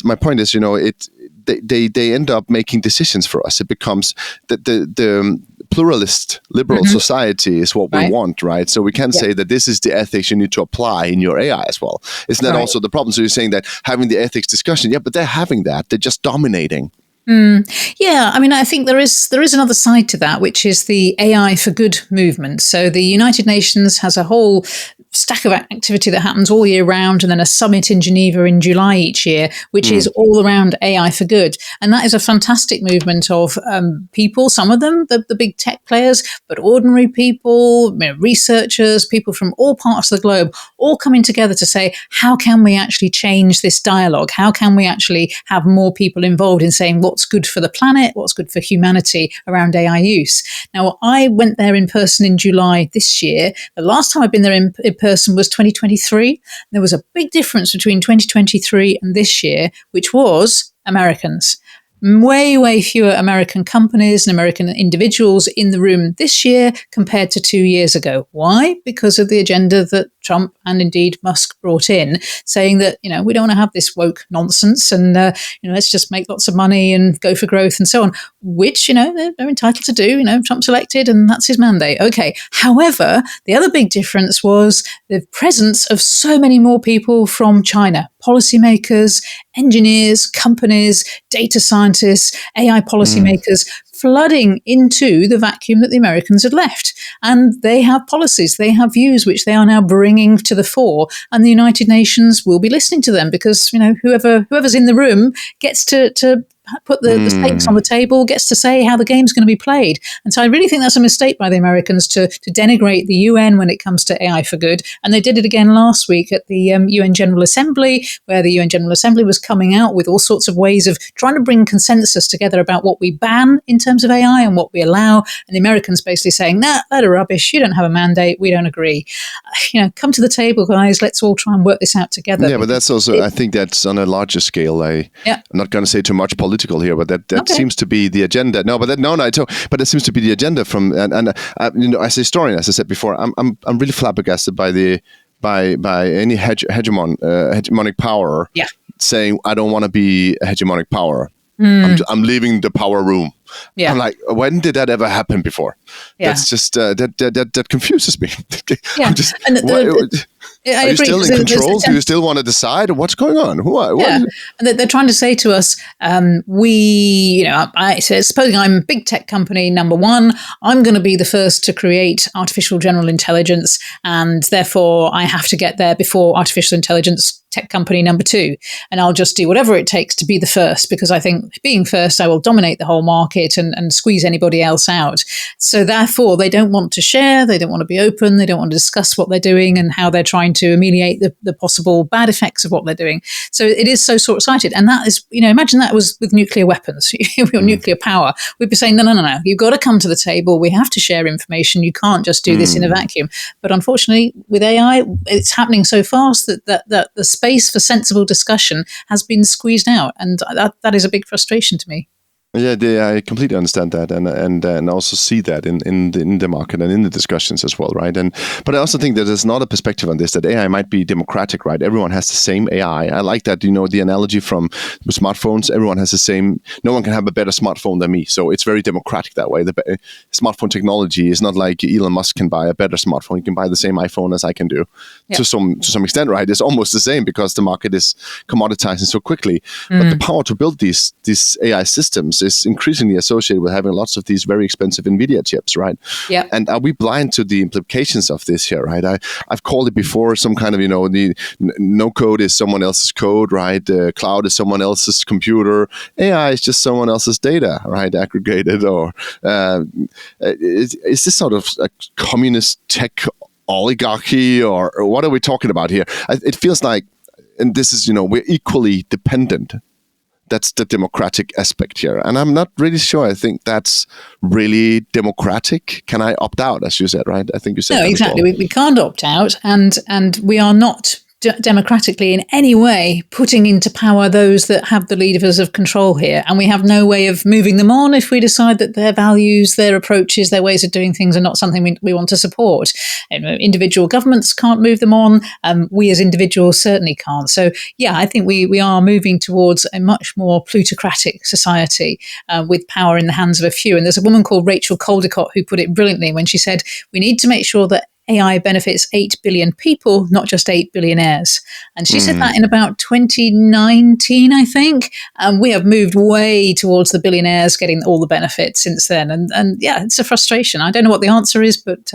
my point is, they end up making decisions for us. It becomes the pluralist liberal society is what we want, right? So we can say that this is the ethics you need to apply in your AI as well. Isn't that also the problem? So you're saying that having the ethics discussion, but they're having that. They're just dominating. Yeah, I mean, I think there is another side to that, which is the AI for good movement. So the United Nations has a whole stack of activity that happens all year round, and then a summit in Geneva in July each year, which is all around AI for good. And that is a fantastic movement of people, some of them, the big tech players, but ordinary people, researchers, people from all parts of the globe, all coming together to say, how can we actually change this dialogue? How can we actually have more people involved in saying what's good for the planet, what's good for humanity around AI use? Now, I went there in person in July this year. The last time I've been there in person was 2023. There was a big difference between 2023 and this year, which was Americans. Way, way fewer American companies and American individuals in the room this year compared to 2 years ago. Why? Because of the agenda that Trump and indeed Musk brought in, saying that, we don't want to have this woke nonsense and, let's just make lots of money and go for growth and so on, which, they're entitled to do. Trump's elected and that's his mandate. Okay. However, the other big difference was the presence of so many more people from China, policymakers, engineers, companies, data scientists, AI policymakers, flooding into the vacuum that the Americans had left. And they have policies, they have views which they are now bringing to the fore. And the United Nations will be listening to them because, whoever's in the room gets to put the stakes on the table, gets to say how the game's going to be played. And so I really think that's a mistake by the Americans to denigrate the UN when it comes to AI for good. And they did it again last week at the UN General Assembly, where the UN General Assembly was coming out with all sorts of ways of trying to bring consensus together about what we ban in terms of AI and what we allow. And the Americans basically saying, nah, that are rubbish. You don't have a mandate. We don't agree. Come to the table, guys. Let's all try and work this out together. Yeah, but that's also, I think that's on a larger scale. I'm not going to say too much political here, but that seems to be the agenda. But that seems to be the agenda from and as a historian, as I said before, I'm really flabbergasted by any hegemonic power saying I don't want to be a hegemonic power. I'm leaving the power room. Yeah. I'm like, when did that ever happen before? Yeah. That's just that confuses me. Yeah. Are you still in control? Do you still want to decide what's going on? And they're trying to say to us, supposing I'm a big tech company, number one, I'm going to be the first to create artificial general intelligence, and therefore I have to get there before artificial intelligence tech company number two. And I'll just do whatever it takes to be the first, because I think being first, I will dominate the whole market and squeeze anybody else out. So therefore, they don't want to share, they don't want to be open, they don't want to discuss what they're doing and how they're trying to ameliorate the possible bad effects of what they're doing. So it is so short-sighted. And that is, imagine that was with nuclear weapons, or nuclear power. We'd be saying, no, you've got to come to the table. We have to share information. You can't just do this in a vacuum. But unfortunately, with AI, it's happening so fast that the space for sensible discussion has been squeezed out. And that is a big frustration to me. Yeah, I completely understand that, and also see that in the market and in the discussions as well, right? But I also think that there's another perspective on this, that AI might be democratic, right? Everyone has the same AI. I like that, the analogy from smartphones. Everyone has the same. No one can have a better smartphone than me, so it's very democratic that way. The smartphone technology is not like Elon Musk can buy a better smartphone. He can buy the same iPhone as I can do, to some extent, right? It's almost the same because the market is commoditizing so quickly. But the power to build these AI systems is increasingly associated with having lots of these very expensive NVIDIA chips, right? Yeah. And are we blind to the implications of this here, right? I've called it before some kind of, the no code is someone else's code, right? The cloud is someone else's computer. AI is just someone else's data, right? Aggregated, or is this sort of a communist tech oligarchy, or what are we talking about here? It feels like, and this is, we're equally dependent That's the democratic aspect here. And I'm not really sure. I think that's really democratic. Can I opt out, as you said, right? I think you said no, that exactly. as well. We can't opt out, and we are not democratically in any way putting into power those that have the levers of control here. And we have no way of moving them on if we decide that their values, their approaches, their ways of doing things are not something we want to support. Individual governments can't move them on. We as individuals certainly can't. So, yeah, I think we are moving towards a much more plutocratic society with power in the hands of a few. And there's a woman called Rachel Caldicott who put it brilliantly when she said, we need to make sure that AI benefits 8 billion people, not just 8 billionaires. And she said that in about 2019, I think. And we have moved way towards the billionaires getting all the benefits since then. And yeah, it's a frustration. I don't know what the answer is, but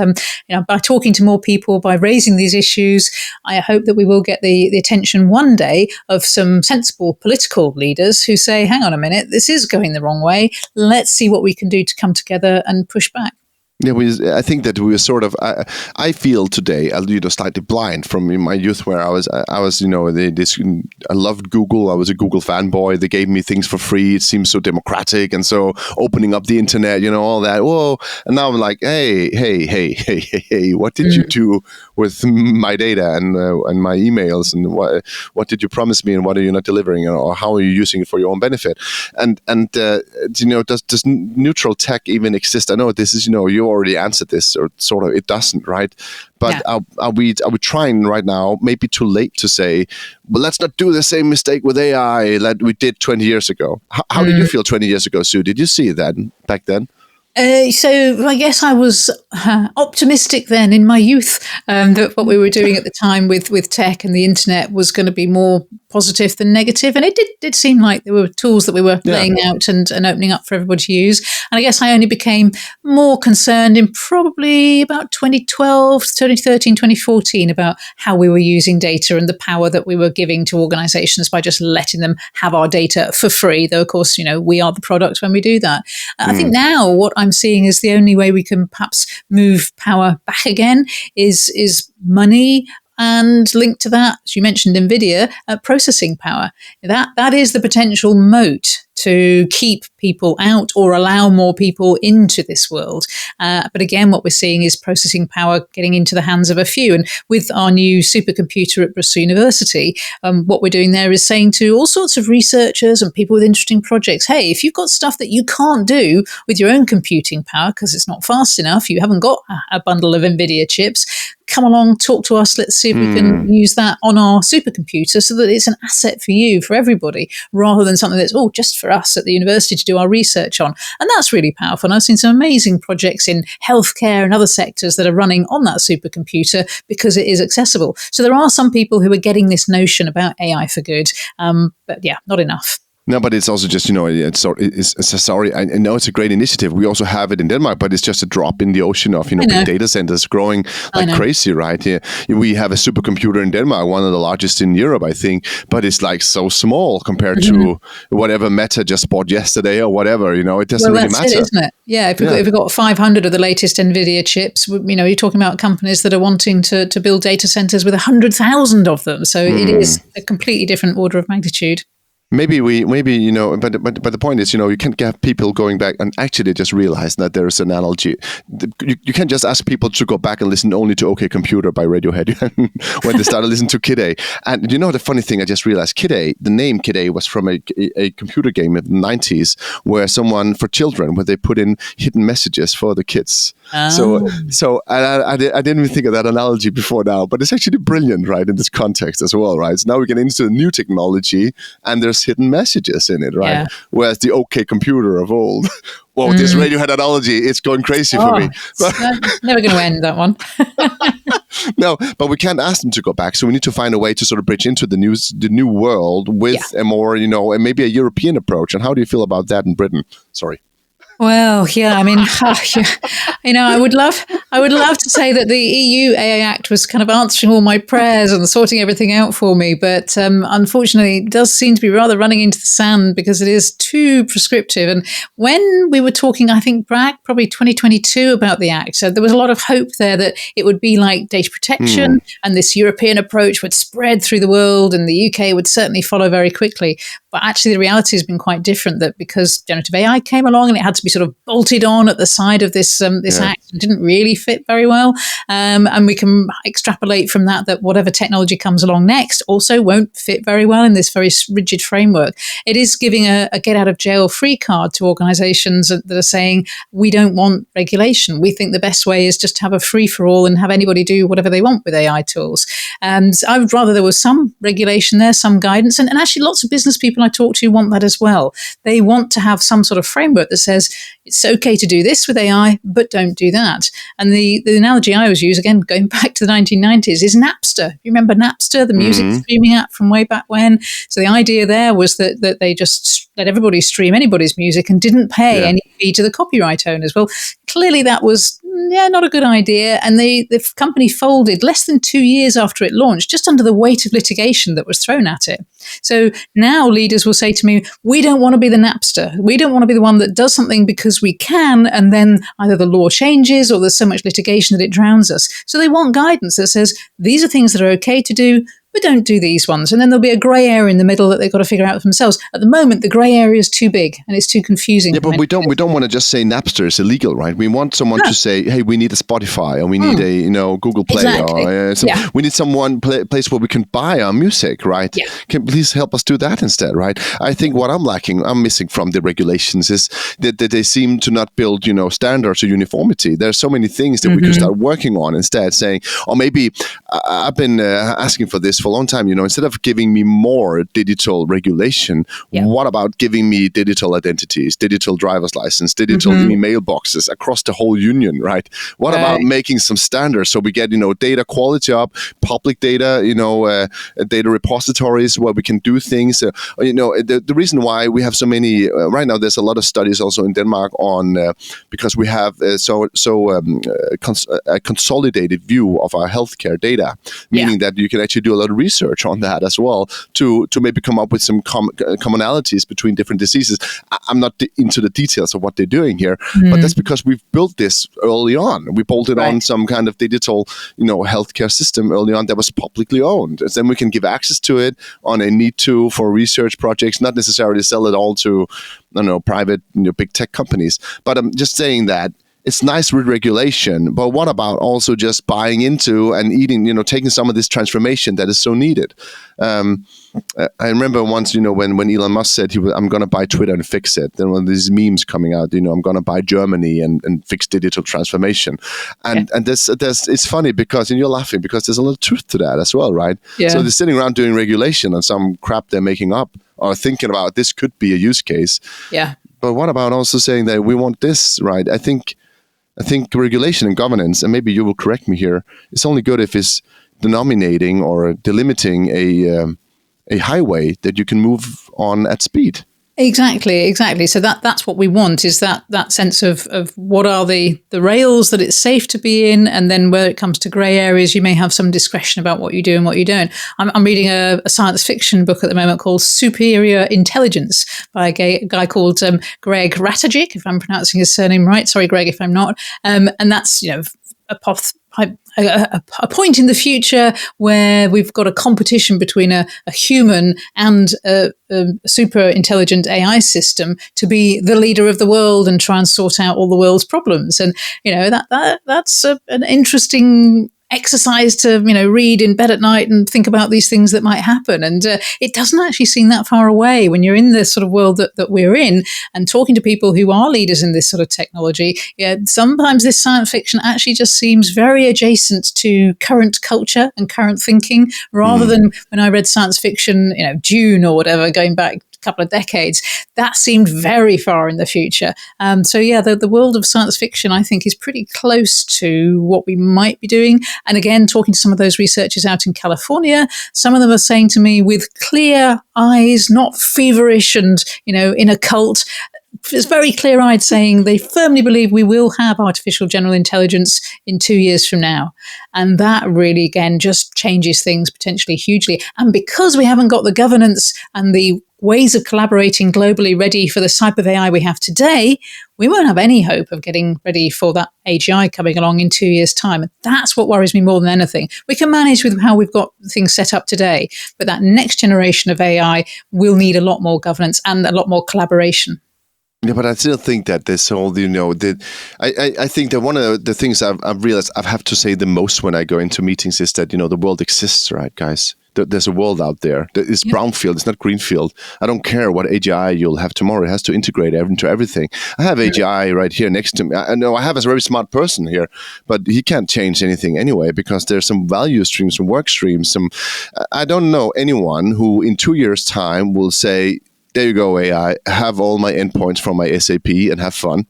by talking to more people, by raising these issues, I hope that we will get the attention one day of some sensible political leaders who say, hang on a minute, this is going the wrong way. Let's see what we can do to come together and push back. Yeah, I think that we were sort of. I feel today, slightly blind from my youth, where I was, I loved Google. I was a Google fanboy. They gave me things for free. It seems so democratic, and so opening up the internet, all that. Whoa! And now I'm like, hey! What did you do with my data and my emails? And what did you promise me? And what are you not delivering? Or how are you using it for your own benefit? And does neutral tech even exist? I know this is you already answered this, or sort of it doesn't, right? But yeah. are we trying right now, maybe too late to say, well, let's not do the same mistake with AI that we did 20 years ago? How did you feel 20 years ago, Sue? Did you see that back then? So I guess I was optimistic then in my youth that what we were doing at the time with tech and the internet was going to be more positive than negative. And it did seem like there were tools that we were laying out and opening up for everybody to use. And I guess I only became more concerned in probably about 2012, 2013, 2014 about how we were using data and the power that we were giving to organizations by just letting them have our data for free. Though, of course, we are the product when we do that. I think now what I'm seeing is the only way we can perhaps move power back again is money, and linked to that, as you mentioned, NVIDIA, processing power. That is the potential moat to keep people out or allow more people into this world. But again, what we're seeing is processing power getting into the hands of a few. And with our new supercomputer at Bristol University, what we're doing there is saying to all sorts of researchers and people with interesting projects, hey, if you've got stuff that you can't do with your own computing power because it's not fast enough, you haven't got a bundle of NVIDIA chips, come along, talk to us. Let's see if we can use that on our supercomputer so that it's an asset for you, for everybody, rather than something that's, just for us at the university to do our research on. And that's really powerful. And I've seen some amazing projects in healthcare and other sectors that are running on that supercomputer because it is accessible. So there are some people who are getting this notion about AI for good, but yeah, not enough. No, but it's also just, sorry, I know it's a great initiative. We also have it in Denmark, but it's just a drop in the ocean of, big data centers growing like crazy, right? Here, we have a supercomputer in Denmark, one of the largest in Europe, I think, but it's like so small compared to whatever Meta just bought yesterday or whatever, it doesn't really matter. It, isn't it? Yeah, if we've got 500 of the latest NVIDIA chips, you're talking about companies that are wanting to build data centers with 100,000 of them. So it is a completely different order of magnitude. Maybe but the point is, you can't get people going back and actually just realize that there is an analogy. You can't just ask people to go back and listen only to OK Computer by Radiohead when they started listening to Kid A. And the funny thing I just realized, Kid A, the name Kid A was from a computer game in the 90s where they put in hidden messages for the kids. Oh. So I didn't even think of that analogy before now, but it's actually brilliant, right, in this context as well, right? So now we get into the new technology and there's hidden messages in it, right? Yeah. Whereas the OK Computer of old, this Radiohead analogy, it's going crazy for me. Never going to end that one. No, but we can't ask them to go back. So we need to find a way to sort of bridge into the new world with a more, and maybe a European approach. And how do you feel about that in Britain? Sorry. Well, yeah, I mean, I would love to say that the EU AI Act was kind of answering all my prayers and sorting everything out for me, but unfortunately, it does seem to be rather running into the sand because it is too prescriptive. And when we were talking, I think, Bragg, probably 2022 about the Act, so there was a lot of hope there that it would be like data protection and this European approach would spread through the world and the UK would certainly follow very quickly. But actually, the reality has been quite different, that because generative AI came along and it had to be sort of bolted on at the side of this act, it didn't really fit very well. And we can extrapolate from that whatever technology comes along next also won't fit very well in this very rigid framework. It is giving a get out of jail free card to organizations that are saying, we don't want regulation. We think the best way is just to have a free for all and have anybody do whatever they want with AI tools. And I would rather there was some regulation there, some guidance. And actually, lots of business people I talk to want that as well. They want to have some sort of framework that says it's okay to do this with AI, but don't do that. And the analogy I always use, again, going back to the 1990s, is Napster. You remember Napster, the music streaming app from way back when? So the idea there was that they just let everybody stream anybody's music and didn't pay any fee to the copyright owners. Well, clearly that was not a good idea. And the company folded less than 2 years after it launched, just under the weight of litigation that was thrown at it. So now leaders will say to me, we don't want to be the Napster. We don't want to be the one that does something because we can, and then either the law changes or there's so much litigation that it drowns us. So they want guidance that says, these are things that are okay to do, but don't do these ones. And then there'll be a grey area in the middle that they've got to figure out for themselves. At the moment, the grey area is too big and it's too confusing. Yeah, but we don't want to just say Napster is illegal, right? We want someone to say, hey, we need a Spotify, or we need a Google Play, exactly. or we need someone place where we can buy our music, right? Yeah. Can please help us do that instead, right? I think what I'm missing from the regulations is that they seem to not build, standards or uniformity. There's so many things that we could start working on instead, saying, or maybe I've been asking for this for a long time, instead of giving me more digital regulation, what about giving me digital identities, digital driver's license, digital email boxes across the whole union, right? What about making some standards so we get, data quality up, public data, data repositories where we can do things. The reason why we have so many, right now there's a lot of studies also in Denmark on, because we have a consolidated view of our healthcare data, meaning that you can actually do a lot of research on that as well to maybe come up with some commonalities between different diseases. I'm not into the details of what they're doing here, but that's because we've built this early on. We bolted on some kind of digital, healthcare system early on that was publicly owned. And then we can give access to it on a need to for research projects, not necessarily sell it all to, private, big tech companies. But I'm just saying that it's nice with regulation, but what about also just buying into and eating, taking some of this transformation that is so needed? I remember once, when Elon Musk said I'm going to buy Twitter and fix it. Then when these memes coming out, I'm going to buy Germany and fix digital transformation. And there's it's funny because, and you're laughing because there's a little truth to that as well, right? Yeah. So they're sitting around doing regulation on some crap they're making up or thinking about this could be a use case. Yeah. But what about also saying that we want this, right? I think regulation and governance, and maybe you will correct me here, it's only good if it's denominating or delimiting a highway that you can move on at speed. Exactly. So that's what we want, is that sense of what are the rails that it's safe to be in, and then where it comes to grey areas, you may have some discretion about what you do and what you don't. I'm reading a science fiction book at the moment called Superior Intelligence by a guy called Greg Ratajic, if I'm pronouncing his surname right. Sorry, Greg, if I'm not. And that's, a point in the future where we've got a competition between a human and a super intelligent AI system to be the leader of the world and try and sort out all the world's problems. And, that's an interesting exercise to, read in bed at night and think about these things that might happen. And it doesn't actually seem that far away when you're in this sort of world that we're in and talking to people who are leaders in this sort of technology. Yeah, sometimes this science fiction actually just seems very adjacent to current culture and current thinking, rather than when I read science fiction, Dune or whatever, going back couple of decades, that seemed very far in the future. The world of science fiction, I think, is pretty close to what we might be doing. And again, talking to some of those researchers out in California, some of them are saying to me with clear eyes, not feverish and, in a cult, is very clear-eyed, saying they firmly believe we will have artificial general intelligence in 2 years from now. And that really, again, just changes things potentially hugely. And because we haven't got the governance and the ways of collaborating globally ready for the type of AI we have today, we won't have any hope of getting ready for that AGI coming along in 2 years' time. And that's what worries me more than anything. We can manage with how we've got things set up today, but that next generation of AI will need a lot more governance and a lot more collaboration. Yeah, but I still think that this whole, I think that one of the things I've realized I have to say the most when I go into meetings is that, the world exists, right, guys? There's a world out there. It's brownfield. It's not greenfield. I don't care what AGI you'll have tomorrow. It has to integrate into everything. I have AGI right here next to me. I know I have a very smart person here, but he can't change anything anyway because there's some value streams, some work streams. I don't know anyone who in 2 years' time will say, there you go, AI, have all my endpoints from my SAP and have fun.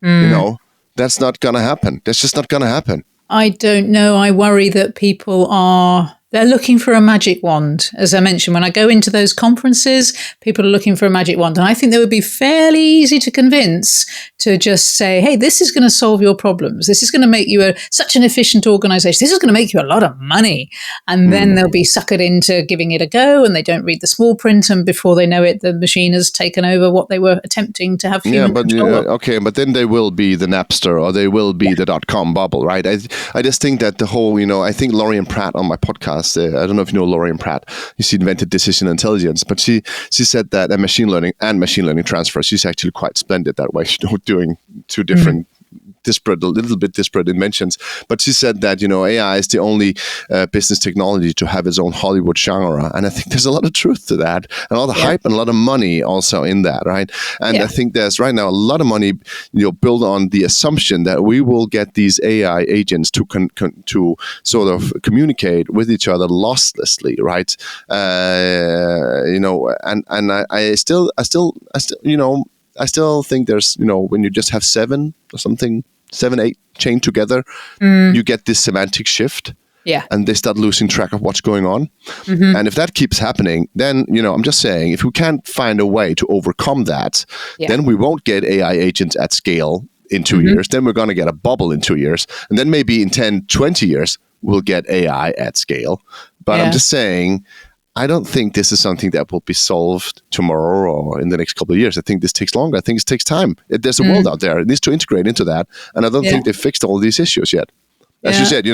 That's not going to happen. That's just not going to happen. I don't know. I worry that people they're looking for a magic wand. As I mentioned, when I go into those conferences, people are looking for a magic wand. And I think they would be fairly easy to convince to just say, hey, this is going to solve your problems. This is going to make you such an efficient organization. This is going to make you a lot of money. And then they'll be suckered into giving it a go, and they don't read the small print. And before they know it, the machine has taken over what they were attempting to have human control of. Okay, but then they will be the Napster or they will be the .com bubble, right? I just think that the whole, I think Lorian Pratt on my podcast, I don't know if you know Lorian Pratt. She invented decision intelligence, but she said that machine learning transfer, she's actually quite splendid that way. She's doing two different little bit disparate inventions. But she said that, AI is the only business technology to have its own Hollywood genre. And I think there's a lot of truth to that, and a lot of hype and a lot of money also in that, right? And I think there's right now a lot of money, built on the assumption that we will get these AI agents to sort of communicate with each other losslessly, right? I still think there's, when you just have 7 or something, 7, 8 chained together, you get this semantic shift. Yeah. And they start losing track of what's going on. Mm-hmm. And if that keeps happening, then, I'm just saying, if we can't find a way to overcome that, then we won't get AI agents at scale in 2 years. Then we're going to get a bubble in 2 years. And then maybe in 10, 20 years, we'll get AI at scale. But I'm just saying, I don't think this is something that will be solved tomorrow or in the next couple of years. I think this takes longer. I think it takes time. There's a world out there. It needs to integrate into that. And I don't think they've fixed all these issues yet. As you said,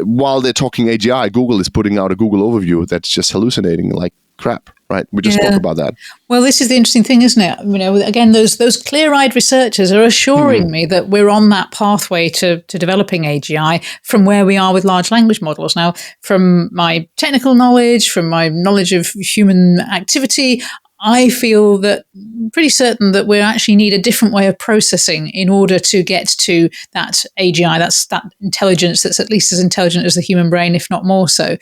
while they're talking AGI, Google is putting out a Google overview that's just hallucinating like crap, right? We just spoke about that. Well, this is the interesting thing, isn't it? Again, those clear-eyed researchers are assuring me that we're on that pathway to developing AGI from where we are with large language models. Now, from my technical knowledge, from my knowledge of human activity, I feel that pretty certain that we actually need a different way of processing in order to get to that AGI, that's that intelligence that's at least as intelligent as the human brain, if not more so,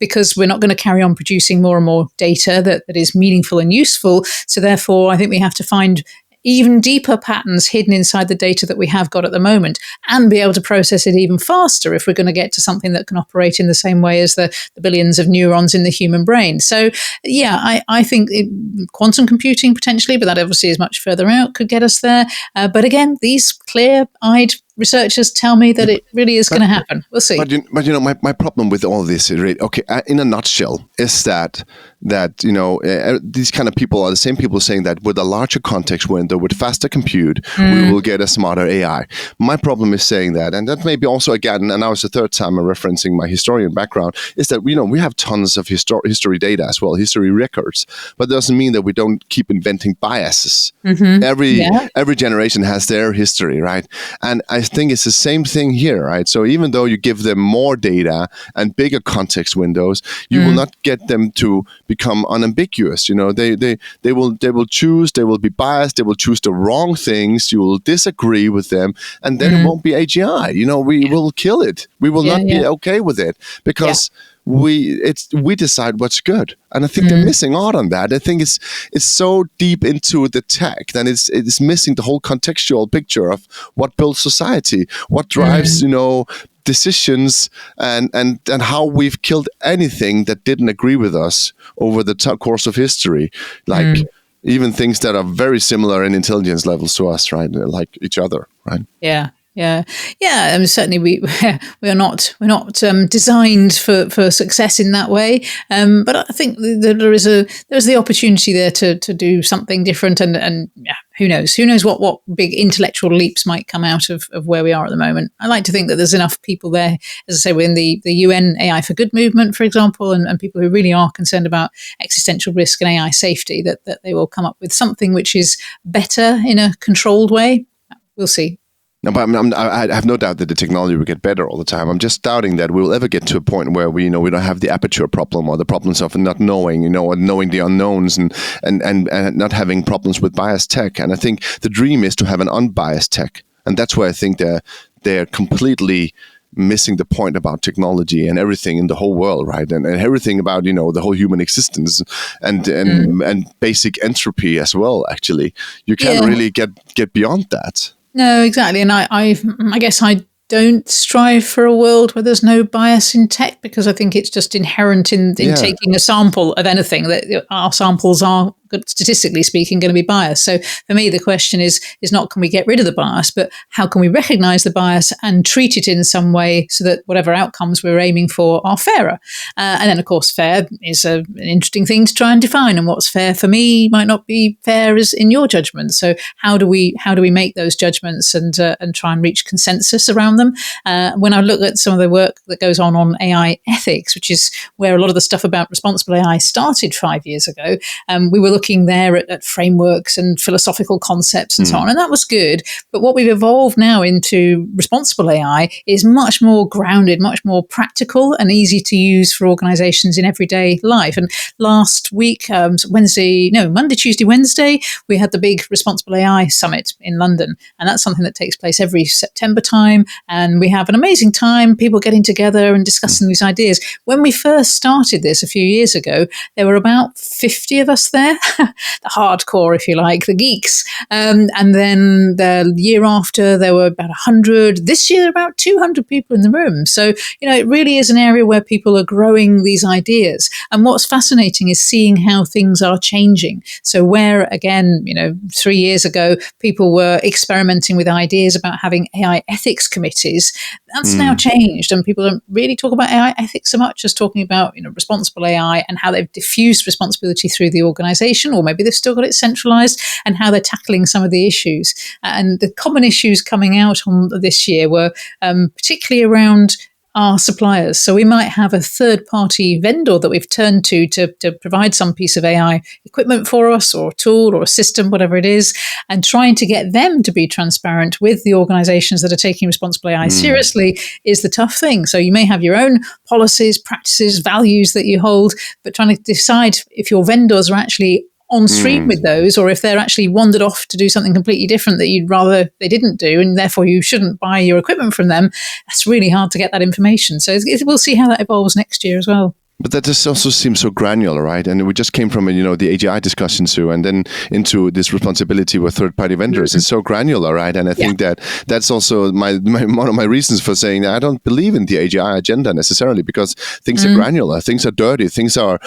because we're not going to carry on producing more and more data that is meaningful and useful. So therefore, I think we have to find even deeper patterns hidden inside the data that we have got at the moment and be able to process it even faster if we're going to get to something that can operate in the same way as the billions of neurons in the human brain. So, I think quantum computing potentially, but that obviously is much further out, could get us there. But again, these clear-eyed researchers tell me that it really is going to happen. We'll see. But my problem with all this is really, in a nutshell, is that these kind of people are the same people saying that with a larger context window, with faster compute, we will get a smarter AI. My problem is saying that, and that may be also, again, and now it's the third time I'm referencing my historian background, is that, we have tons of history data as well, history records, but it doesn't mean that we don't keep inventing biases. Every generation has their history, right? And I think it's the same thing here, right? So even though you give them more data and bigger context windows, you will not get them to become unambiguous. They will choose, they will be biased, they will choose the wrong things, you will disagree with them, and then it won't be AGI. We will kill it. We will not be okay with it because we decide what's good. And I think they're missing out on that. I think it's so deep into the tech that it's missing the whole contextual picture of what builds society, what drives, decisions, and how we've killed anything that didn't agree with us over the course of history. Like, even things that are very similar in intelligence levels to us, right? Like each other, right? Yeah. I mean, certainly we're not designed for success in that way. But I think that there's the opportunity there to do something different, and who knows what big intellectual leaps might come out of where we are at the moment. I like to think that there's enough people there, as I say, within the UN AI for Good movement, for example, and people who really are concerned about existential risk and AI safety, that they will come up with something which is better in a controlled way. We'll see. No, but I have no doubt that the technology will get better all the time. I'm just doubting that we'll ever get to a point where we don't have the aperture problem or the problems of not knowing, or knowing the unknowns and not having problems with biased tech. And I think the dream is to have an unbiased tech, and that's where I think they're completely missing the point about technology and everything in the whole world, right? And everything about the whole human existence and basic entropy as well. Actually, you can't really get beyond that. No, exactly. And I guess I don't strive for a world where there's no bias in tech, because I think it's just inherent in taking a sample of anything that our samples are, statistically speaking, going to be biased. So for me, the question is not can we get rid of the bias, but how can we recognize the bias and treat it in some way so that whatever outcomes we're aiming for are fairer. And then, of course, fair is an interesting thing to try and define. And what's fair for me might not be fair as in your judgment. So how do we make those judgments and try and reach consensus around them? When I look at some of the work that goes on AI ethics, which is where a lot of the stuff about responsible AI started 5 years ago, we were looking there at frameworks and philosophical concepts and so on, and that was good. But what we've evolved now into responsible AI is much more grounded, much more practical and easy to use for organizations in everyday life. And last week, Monday, Tuesday, Wednesday, we had the big Responsible AI Summit in London, and that's something that takes place every September time, and we have an amazing time, people getting together and discussing these ideas. When we first started this a few years ago, there were about 50 of us there, the hardcore, if you like, the geeks. And then the year after, there were about 100. This year, about 200 people in the room. So, it really is an area where people are growing these ideas. And what's fascinating is seeing how things are changing. So where, again, 3 years ago, people were experimenting with ideas about having AI ethics committees, that's now changed. And people don't really talk about AI ethics so much as talking about, responsible AI and how they've diffused responsibility through the organization, or maybe they've still got it centralized, and how they're tackling some of the issues. And the common issues coming out on this year were particularly around our suppliers. So we might have a third-party vendor that we've turned to provide some piece of AI equipment for us, or a tool or a system, whatever it is, and trying to get them to be transparent with the organizations that are taking responsible AI seriously is the tough thing. So you may have your own policies, practices, values that you hold, but trying to decide if your vendors are actually on stream with those, or if they're actually wandered off to do something completely different that you'd rather they didn't do, and therefore you shouldn't buy your equipment from them. That's really hard to get that information. So we'll see how that evolves next year as well. But that just also seems so granular, right? And we just came from, the AGI discussion, Sue, and then into this responsibility with third-party vendors. It's so granular, right? And I think that's also one of my reasons for saying that I don't believe in the AGI agenda necessarily, because things are granular, things are dirty, things are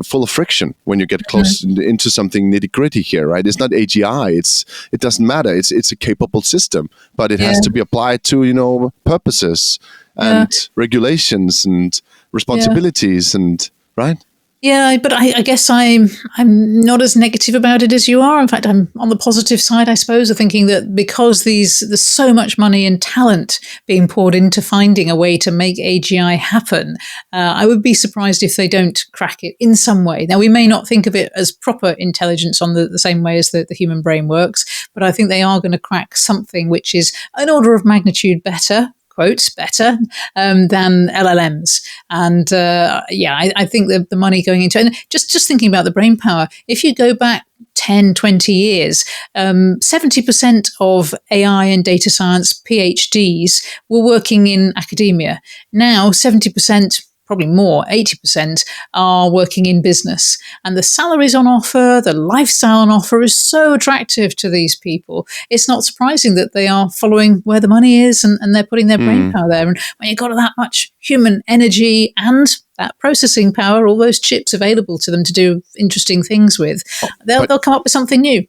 full of friction when you get close into something nitty-gritty here, right? It's not AGI. It doesn't matter. It's a capable system, but it has to be applied to purposes and regulations and responsibilities and right. Yeah, but I guess I'm not as negative about it as you are. In fact, I'm on the positive side, I suppose, of thinking that because there's so much money and talent being poured into finding a way to make AGI happen, I would be surprised if they don't crack it in some way. Now, we may not think of it as proper intelligence on the same way as the human brain works, but I think they are going to crack something which is an order of magnitude better, quotes, better than LLMs. And I think the money going into it, and just thinking about the brain power, if you go back 10, 20 years, 70% of AI and data science PhDs were working in academia. Now, 70%, probably more, 80% are working in business. And the salaries on offer, the lifestyle on offer is so attractive to these people. It's not surprising that they are following where the money is, and they're putting their brain power there. And when you've got that much human energy and that processing power, all those chips available to them to do interesting things with, they'll come up with something new.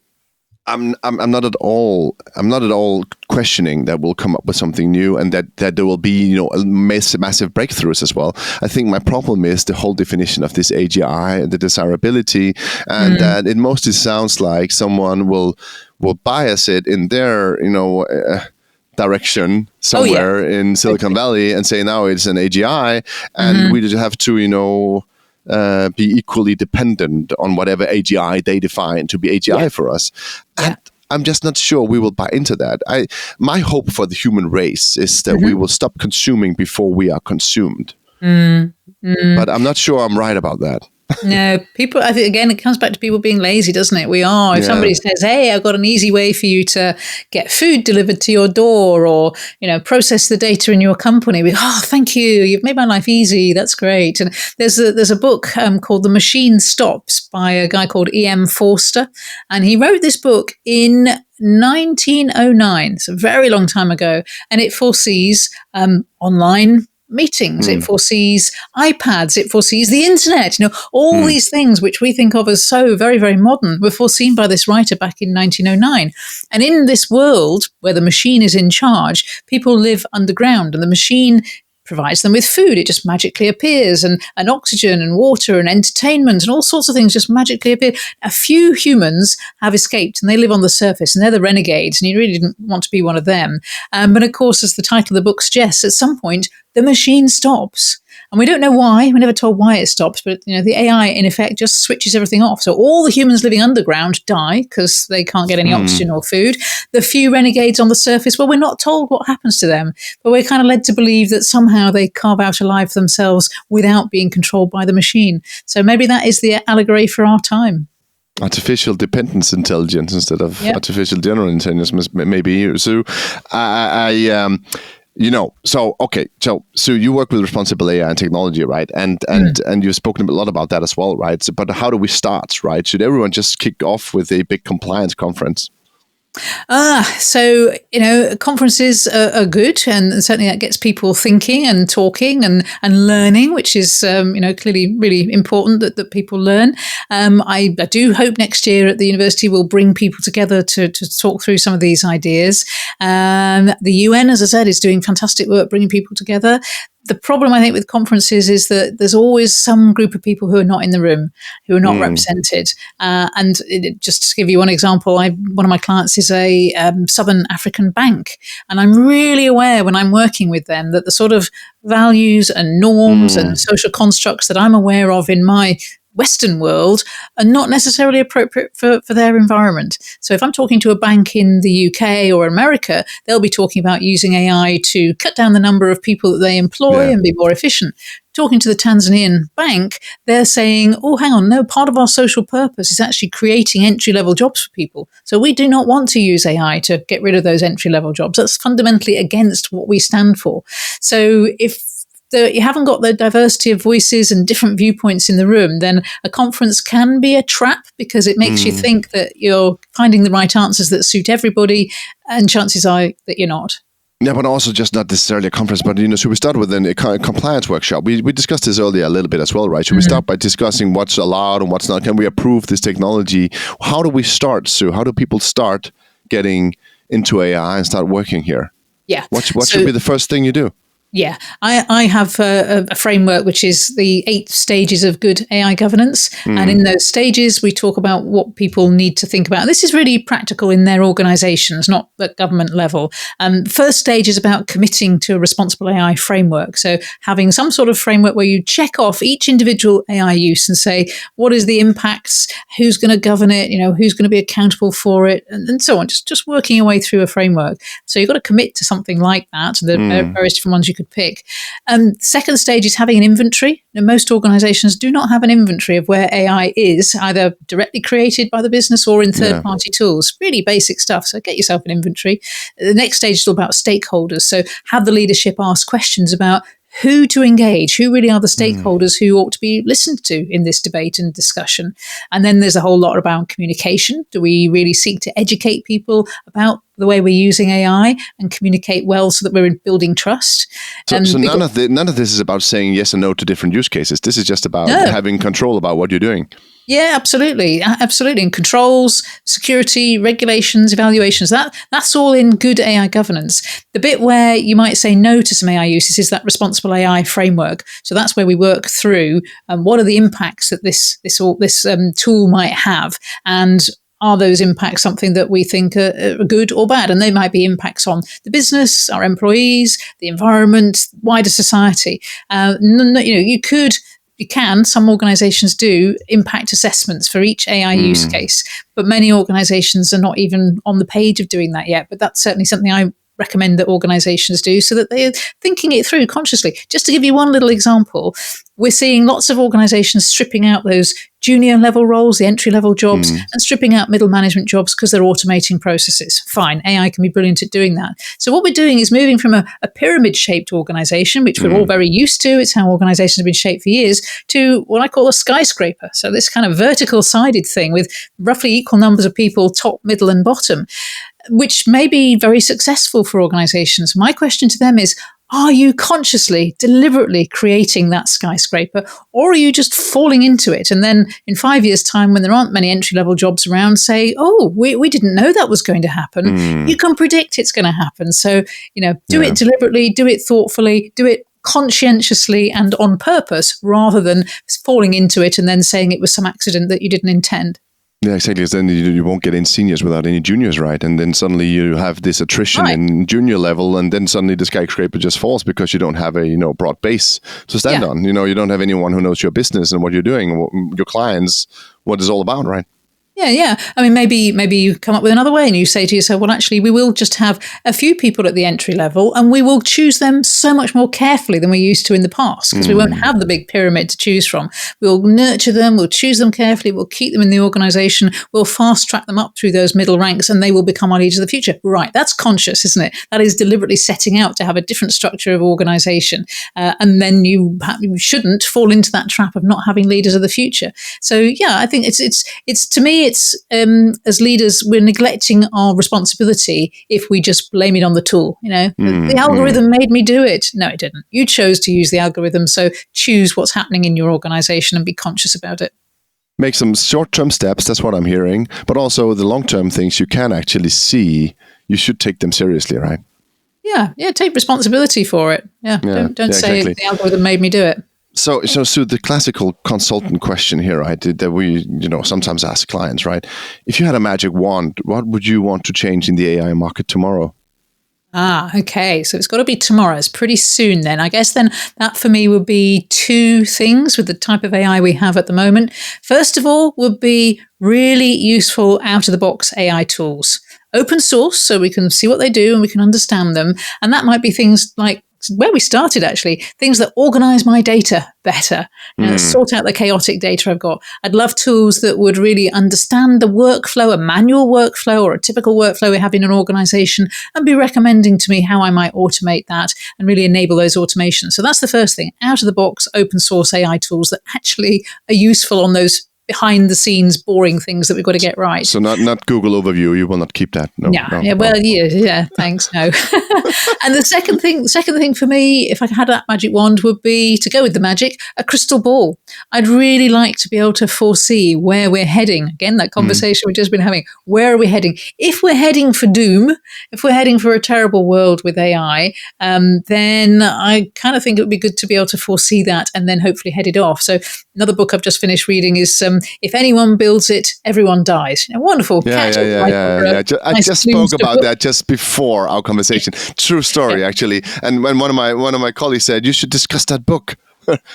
I'm not at all questioning that we'll come up with something new and that there will be massive breakthroughs as well. I think my problem is the whole definition of this AGI and the desirability, and that it mostly sounds like someone will bias it in their direction somewhere in Silicon Valley and say now it's an AGI, and we just have to be equally dependent on whatever AGI they define to be AGI for us. And I'm just not sure we will buy into that. My hope for the human race is that we will stop consuming before we are consumed. But I'm not sure I'm right about that. No, people, I think, again, it comes back to people being lazy, doesn't it? We are. If somebody says, hey, I've got an easy way for you to get food delivered to your door or, process the data in your company, thank you. You've made my life easy. That's great. And there's a book called The Machine Stops by a guy called E.M. Forster. And he wrote this book in 1909. It's a very long time ago. And it foresees online meetings, it foresees iPads, it foresees the internet, all these things which we think of as so very, very modern were foreseen by this writer back in 1909. And in this world where the machine is in charge, people live underground and the machine provides them with food. It just magically appears, and oxygen and water and entertainment and all sorts of things just magically appear. A few humans have escaped and they live on the surface and they're the renegades, and you really didn't want to be one of them. But of course, as the title of the book suggests, at some point the machine stops. And we don't know why. We're never told why it stops, but the AI in effect just switches everything off. So all the humans living underground die because they can't get any oxygen or food. The few renegades on the surface, well, we're not told what happens to them, but we're kind of led to believe that somehow they carve out a life for themselves without being controlled by the machine. So maybe that is the allegory for our time. Artificial dependence intelligence instead of artificial general intelligence, maybe. So so you work with responsible AI and technology, right? And you've spoken a lot about that as well, right? But how do we start, right? Should everyone just kick off with a big compliance conference? Conferences are good, and certainly that gets people thinking and talking and learning, which is, clearly really important that people learn. I do hope next year at the university we'll bring people together to talk through some of these ideas. The UN, as I said, is doing fantastic work bringing people together. The problem, I think, with conferences is that there's always some group of people who are not in the room, who are not represented. Just to give you one example, one of my clients is a Southern African bank. And I'm really aware when I'm working with them that the sort of values and norms and social constructs that I'm aware of in my Western world are not necessarily appropriate for their environment. So if I'm talking to a bank in the UK or America, they'll be talking about using AI to cut down the number of people that they employ and be more efficient. Talking to the Tanzanian bank, they're saying, oh, hang on, no, part of our social purpose is actually creating entry-level jobs for people. So we do not want to use AI to get rid of those entry-level jobs. That's fundamentally against what we stand for. So if you haven't got the diversity of voices and different viewpoints in the room, then a conference can be a trap because it makes you think that you're finding the right answers that suit everybody, and chances are that you're not. Yeah, but also just not necessarily a conference, but so we start with a compliance workshop. We discussed this earlier a little bit as well, right? So we start by discussing what's allowed and what's not. Can we approve this technology? How do we start, Sue? How do people start getting into AI and start working here? Yeah. What should be the first thing you do? Yeah, I have a framework which is the 8 stages of good AI governance. And in those stages, we talk about what people need to think about. This is really practical in their organizations, not at government level. First stage is about committing to a responsible AI framework. So having some sort of framework where you check off each individual AI use and say, what is the impacts? Who's going to govern it? Who's going to be accountable for it? And so on. Just working your way through a framework. So you've got to commit to something like that. There are various different ones you could pick. Second stage is having an inventory. Most organizations do not have an inventory of where AI is, either directly created by the business or in third-party tools. Really basic stuff. So get yourself an inventory. The next stage is all about stakeholders. So have the leadership ask questions about who to engage, who really are the stakeholders who ought to be listened to in this debate and discussion. And then there's a whole lot about communication. Do we really seek to educate people about the way we're using AI and communicate well so that we're building trust. So none of this is about saying yes and no to different use cases. This is just about having control about what you're doing. Yeah, absolutely. Absolutely. And controls, security, regulations, evaluations, that's all in good AI governance. The bit where you might say no to some AI uses is that responsible AI framework. So that's where we work through what are the impacts that this tool might have, and are those impacts something that we think are good or bad? And they might be impacts on the business, our employees, the environment, wider society. Some organizations do impact assessments for each AI use case, but many organizations are not even on the page of doing that yet. But that's certainly something I recommend that organizations do so that they're thinking it through consciously. Just to give you one little example, we're seeing lots of organizations stripping out those junior level roles, the entry level jobs, and stripping out middle management jobs because they're automating processes. Fine, AI can be brilliant at doing that. So what we're doing is moving from a pyramid shaped organization, which we're all very used to, it's how organizations have been shaped for years, to what I call a skyscraper. So this kind of vertical sided thing with roughly equal numbers of people, top, middle and bottom, which may be very successful for organizations. My question to them is, are you consciously, deliberately creating that skyscraper, or are you just falling into it? And then in 5 years' time, when there aren't many entry-level jobs around, say, oh, we didn't know that was going to happen. You can predict it's going to happen. So, do it deliberately, do it thoughtfully, do it conscientiously and on purpose, rather than falling into it and then saying it was some accident that you didn't intend. Yeah, exactly. Because then you won't get in seniors without any juniors, right? And then suddenly you have this attrition in junior level, and then suddenly the skyscraper just falls because you don't have a broad base to stand on. You don't have anyone who knows your business and what you're doing, your clients, what it's all about, right? Yeah. I mean, maybe you come up with another way and you say to yourself, well, actually, we will just have a few people at the entry level and we will choose them so much more carefully than we used to in the past, because we won't have the big pyramid to choose from. We'll nurture them, we'll choose them carefully, we'll keep them in the organization, we'll fast track them up through those middle ranks and they will become our leaders of the future. Right, that's conscious, isn't it? That is deliberately setting out to have a different structure of organization. And then you shouldn't fall into that trap of not having leaders of the future. So, yeah, I think it's to me, it's as leaders, we're neglecting our responsibility if we just blame it on the tool. The algorithm made me do it. No, it didn't. You chose to use the algorithm, so choose what's happening in your organization and be conscious about it. Make some short-term steps, that's what I'm hearing, but also the long-term things you can actually see, you should take them seriously, right? Yeah, take responsibility for it. Don't say exactly. The algorithm made me do it. So the classical consultant question here, right, that we sometimes ask clients, right? If you had a magic wand, what would you want to change in the AI market tomorrow? Okay. So it's got to be tomorrow. It's pretty soon then. I guess then that for me would be two things with the type of AI we have at the moment. First of all, would be really useful out-of-the-box AI tools. Open source, so we can see what they do and we can understand them. And that might be things like where we started, actually, things that organize my data better, sort out the chaotic data I've got. I'd love tools that would really understand the workflow, a manual workflow or a typical workflow we have in an organization, and be recommending to me how I might automate that and really enable those automations. So that's the first thing, out of the box, open source AI tools that actually are useful on those behind the scenes boring things that we've got to get right. So not Google overview, you will not keep that. No. Thanks, no. And the second thing for me, if I had that magic wand, would be, to go with the magic, a crystal ball. I'd really like to be able to foresee where we're heading. Again, that conversation we've just been having. Where are we heading? If we're heading for doom, if we're heading for a terrible world with AI, then I kind of think it would be good to be able to foresee that and then hopefully head it off. So another book I've just finished reading is If Anyone Builds It, Everyone Dies. Wonderful. I just spoke about that just before our conversation. True story, actually. And when one of my colleagues said, you should discuss that book.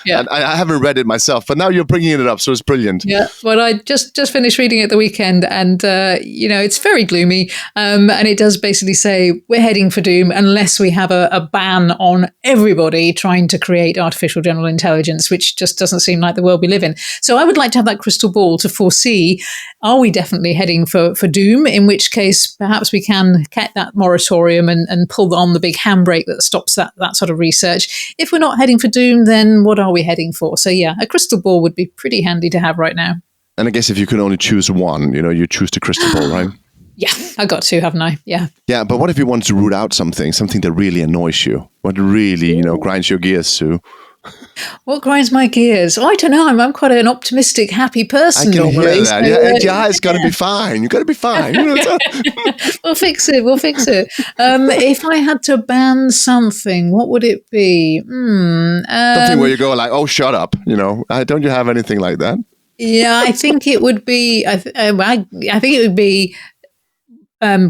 And I haven't read it myself, but now you're bringing it up, so it's brilliant. Yeah, well, I just finished reading it the weekend, and it's very gloomy, and it does basically say we're heading for doom unless we have a ban on everybody trying to create artificial general intelligence, which just doesn't seem like the world we live in. So I would like to have that crystal ball to foresee, are we definitely heading for doom, in which case perhaps we can get that moratorium and pull on the big handbrake that stops that sort of research. If we're not heading for doom, then what are we heading for? So a crystal ball would be pretty handy to have right now. And I guess if you could only choose one, you choose the crystal ball, right? Yeah, I got to, haven't I? Yeah. Yeah, but what if you want to root out something that really annoys you? What really, grinds your gears, Sue? What grinds my gears? Oh, I don't know. I'm quite an optimistic, happy person. I can normally, hear that. so, Yeah, it's going to be fine. You're going to be fine. We'll fix it. If I had to ban something, what would it be? Something where you go like, "Oh, shut up!" Don't you have anything like that? Yeah, I think it would be. I think it would be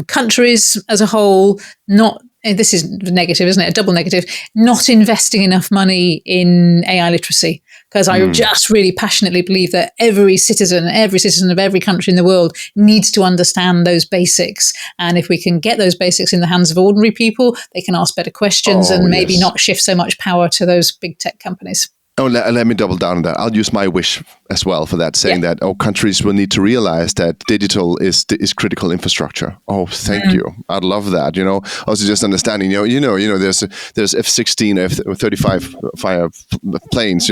countries as a whole not. This is negative, isn't it? A double negative. Not investing enough money in AI literacy, because I just really passionately believe that every citizen of every country in the world needs to understand those basics. And if we can get those basics in the hands of ordinary people, they can ask better questions and maybe not shift so much power to those big tech companies. Oh, let me double down on that. I'll use my wish as well for that, saying that countries will need to realize that digital is critical infrastructure. Oh, thank you. I'd love that. Also just understanding. There's F-16, F-35 fire planes.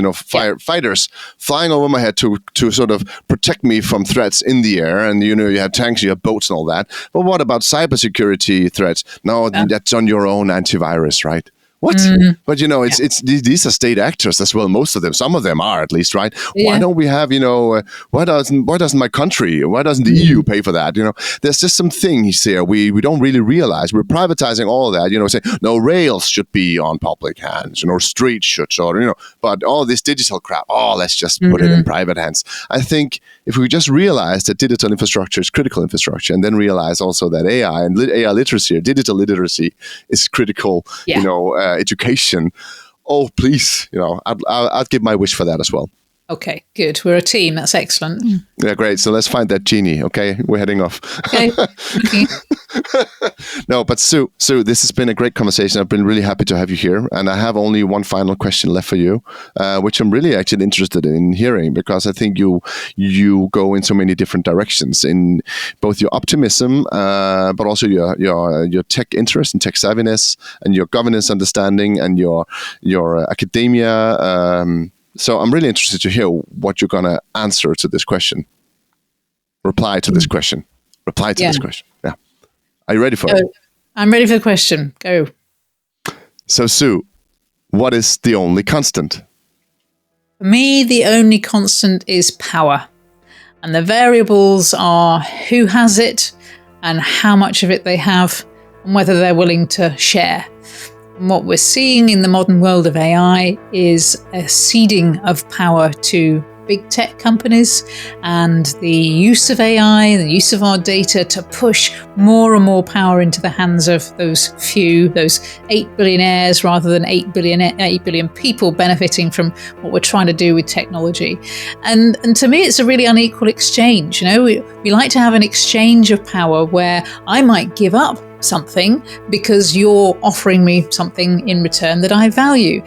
Fighters flying over my head to sort of protect me from threats in the air, and you have tanks, you have boats, and all that. But what about cybersecurity threats? No, that's on your own antivirus, right? What? But it's these are state actors as well. Most of them, some of them are at least, right? Yeah. Why don't we have why doesn't my country? Why doesn't the EU pay for that? There's just some things here we don't really realize. We're privatizing all of that. Saying no, rails should be on public hands, streets should, but all this digital crap. Oh, let's just put it in private hands. I think if we just realize that digital infrastructure is critical infrastructure, and then realize also that AI and AI literacy or digital literacy is critical, education. Oh, please, I'd give my wish for that as well. Okay, good. We're a team. That's excellent. Yeah, great. So let's find that genie. Okay, we're heading off. Okay. No, but Sue, this has been a great conversation. I've been really happy to have you here, and I have only one final question left for you, which I'm really actually interested in hearing, because I think you go in so many different directions in both your optimism, but also your tech interest and tech savviness, and your governance understanding, and your academia. So I'm really interested to hear what you're going to answer to this question. Reply to this question. This question. Yeah. Are you ready for it? I'm ready for the question. Go. So, Sue, what is the only constant? For me, the only constant is power. And the variables are who has it and how much of it they have and whether they're willing to share. And what we're seeing in the modern world of AI is a ceding of power to big tech companies, and the use of AI and the use of our data to push more and more power into the hands of those few, those 8 billionaires rather than 8 billion people benefiting from what we're trying to do with technology. And to me, it's a really unequal exchange. We like to have an exchange of power where I might give up something because you're offering me something in return that I value.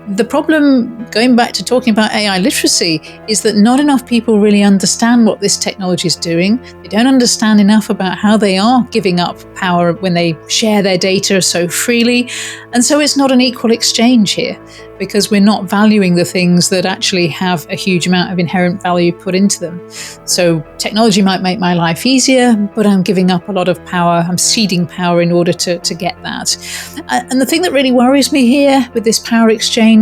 The problem, going back to talking about AI literacy, is that not enough people really understand what this technology is doing. They don't understand enough about how they are giving up power when they share their data so freely. And so it's not an equal exchange here, because we're not valuing the things that actually have a huge amount of inherent value put into them. So technology might make my life easier, but I'm giving up a lot of power. I'm ceding power in order to get that. And the thing that really worries me here with this power exchange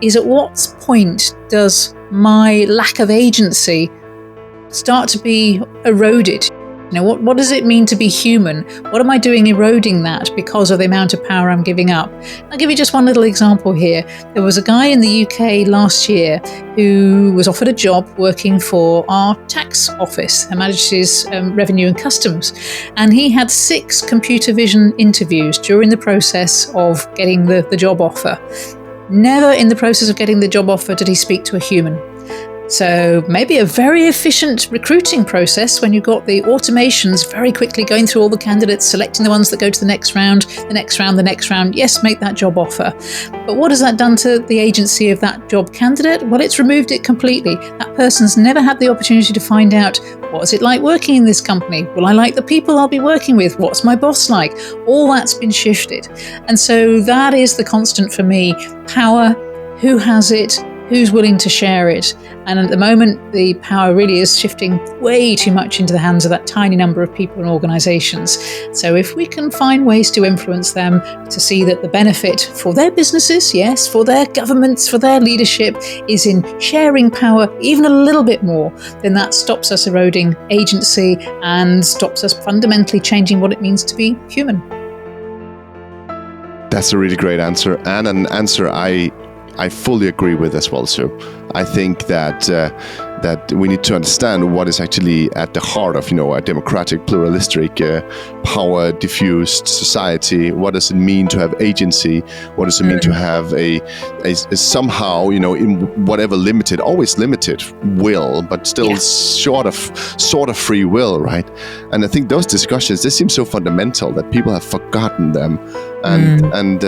is, at what point does my lack of agency start to be eroded? What does it mean to be human? What am I doing eroding that because of the amount of power I'm giving up? I'll give you just one little example here. There was a guy in the UK last year who was offered a job working for our tax office, Her Majesty's Revenue and Customs. And he had 6 computer vision interviews during the process of getting the job offer. Never in the process of getting the job offer did he speak to a human. So maybe a very efficient recruiting process when you've got the automations very quickly going through all the candidates, selecting the ones that go to the next round, the next round. Yes, make that job offer. But what has that done to the agency of that job candidate? Well, it's removed it completely. That person's never had the opportunity to find out, what is it like working in this company? Will I like the people I'll be working with? What's my boss like? All that's been shifted. And so that is the constant for me. Power, who has it? who's willing to share it. And at the moment, the power really is shifting way too much into the hands of that tiny number of people and organizations. So if we can find ways to influence them to see that the benefit for their businesses, yes, for their governments, for their leadership, is in sharing power even a little bit more, then that stops us eroding agency and stops us fundamentally changing what it means to be human. That's a really great answer, and an answer I fully agree with as well, Sue. I think that we need to understand what is actually at the heart of, a democratic, pluralistic, power-diffused society. What does it mean to have agency? What does it mean to have a somehow, in whatever always limited will, but still sort of free will, right? And I think those discussions, they seem so fundamental that people have forgotten them. And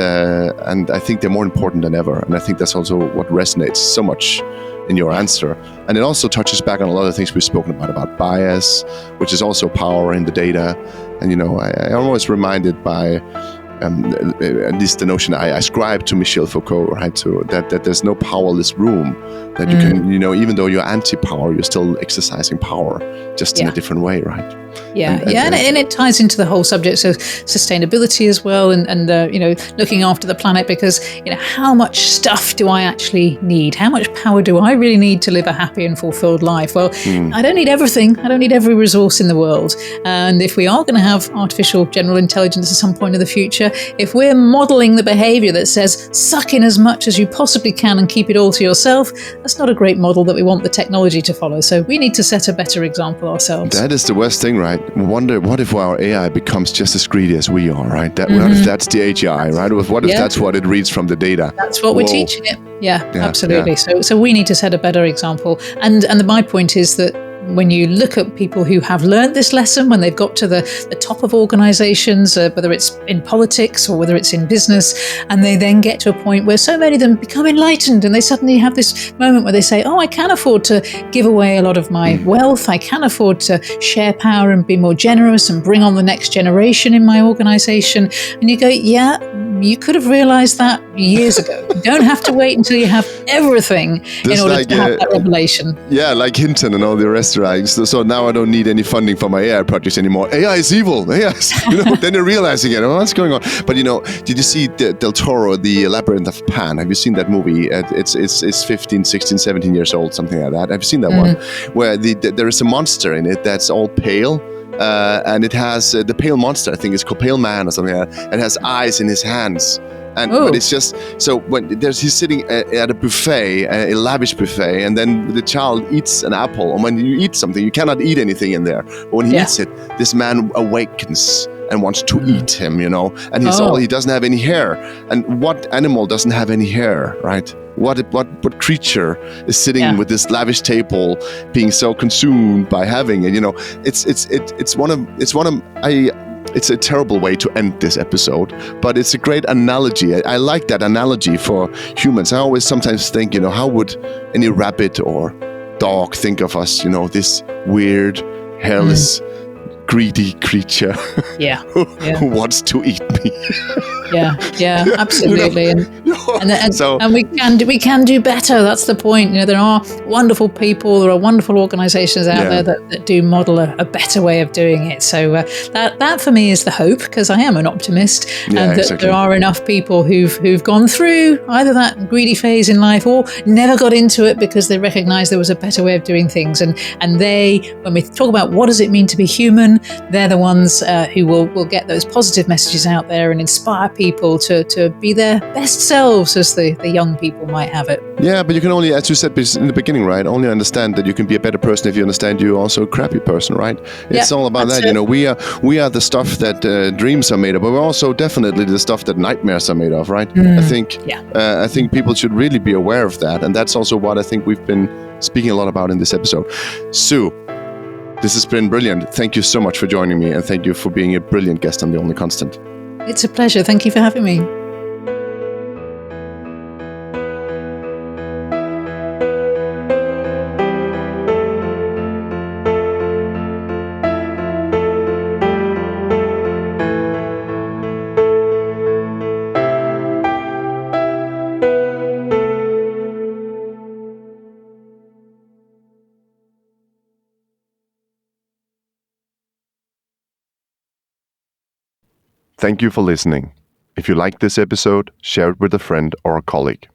I think they're more important than ever. And I think that's also what resonates so much in your answer. And it also touches back on a lot of things we've spoken about bias, which is also power in the data. And, I'm always reminded by at least the notion I ascribe to Michel Foucault, right? So that there's no powerless room, that you can, even though you're anti-power, you're still exercising power, just in a different way, right? And it ties into the whole subject of sustainability as well, and looking after the planet, because how much stuff do I actually need? How much power do I really need to live a happy and fulfilled life? Well, I don't need everything. I don't need every resource in the world. And if we are going to have artificial general intelligence at some point in the future, if we're modeling the behavior that says suck in as much as you possibly can and keep it all to yourself, that's not a great model that we want the technology to follow. So we need to set a better example ourselves. That is the worst thing, right? Wonder what if our AI becomes just as greedy as we are, right? What if that's the AGI, right? What if that's what it reads from the data? That's what we're teaching it. Yeah, absolutely. Yeah. So we need to set a better example. And my point is that when you look at people who have learned this lesson, when they've got to the top of organizations, whether it's in politics or whether it's in business, and they then get to a point where so many of them become enlightened and they suddenly have this moment where they say, I can afford to give away a lot of my wealth. I can afford to share power and be more generous and bring on the next generation in my organization. And you go, you could have realized that years ago. You don't have to wait until you have everything in order to have that revelation. Yeah, like Hinton and all the rest. So now I don't need any funding for my AI projects anymore. AI is evil. AI is, then you're realizing it. What's going on? But did you see Del Toro, The Labyrinth of Pan? Have you seen that movie? It's 15, 16, 17 years old, something like that. Have you seen that one? Where there is a monster in it that's all pale. And it has the pale monster, I think it's called Pale Man or something like that. It has eyes in his hands. But it's just, so when he's sitting at a buffet, a lavish buffet, and then the child eats an apple. And when you eat something, you cannot eat anything in there. But when he eats it, this man awakens and wants to eat him, and he doesn't have any hair. And what animal doesn't have any hair, right? What creature is sitting with this lavish table, being so consumed by having it? It's a terrible way to end this episode, but it's a great analogy. I like that analogy for humans. I always sometimes think, how would any rabbit or dog think of us? This weird, hairless, greedy creature who wants to eat me. Yeah, absolutely. And we can do better. That's the point. There are wonderful people, there are wonderful organizations out there that do model a better way of doing it. So that for me is the hope, because I am an optimist, and that there are enough people who've gone through either that greedy phase in life or never got into it because they recognized there was a better way of doing things. And they, when we talk about what does it mean to be human, they're the ones who will get those positive messages out there and inspire people to be their best selves, as the young people might have it. Yeah, but you can only, as you said in the beginning, right, only understand that you can be a better person if you understand you're also a crappy person, right? It's all about that. We are the stuff that dreams are made of, but we're also definitely the stuff that nightmares are made of, right? I think people should really be aware of that, and that's also what I think we've been speaking a lot about in this episode. Sue, this has been brilliant. Thank you so much for joining me, and thank you for being a brilliant guest on The Only Constant. It's a pleasure. Thank you for having me. Thank you for listening. If you like this episode, share it with a friend or a colleague.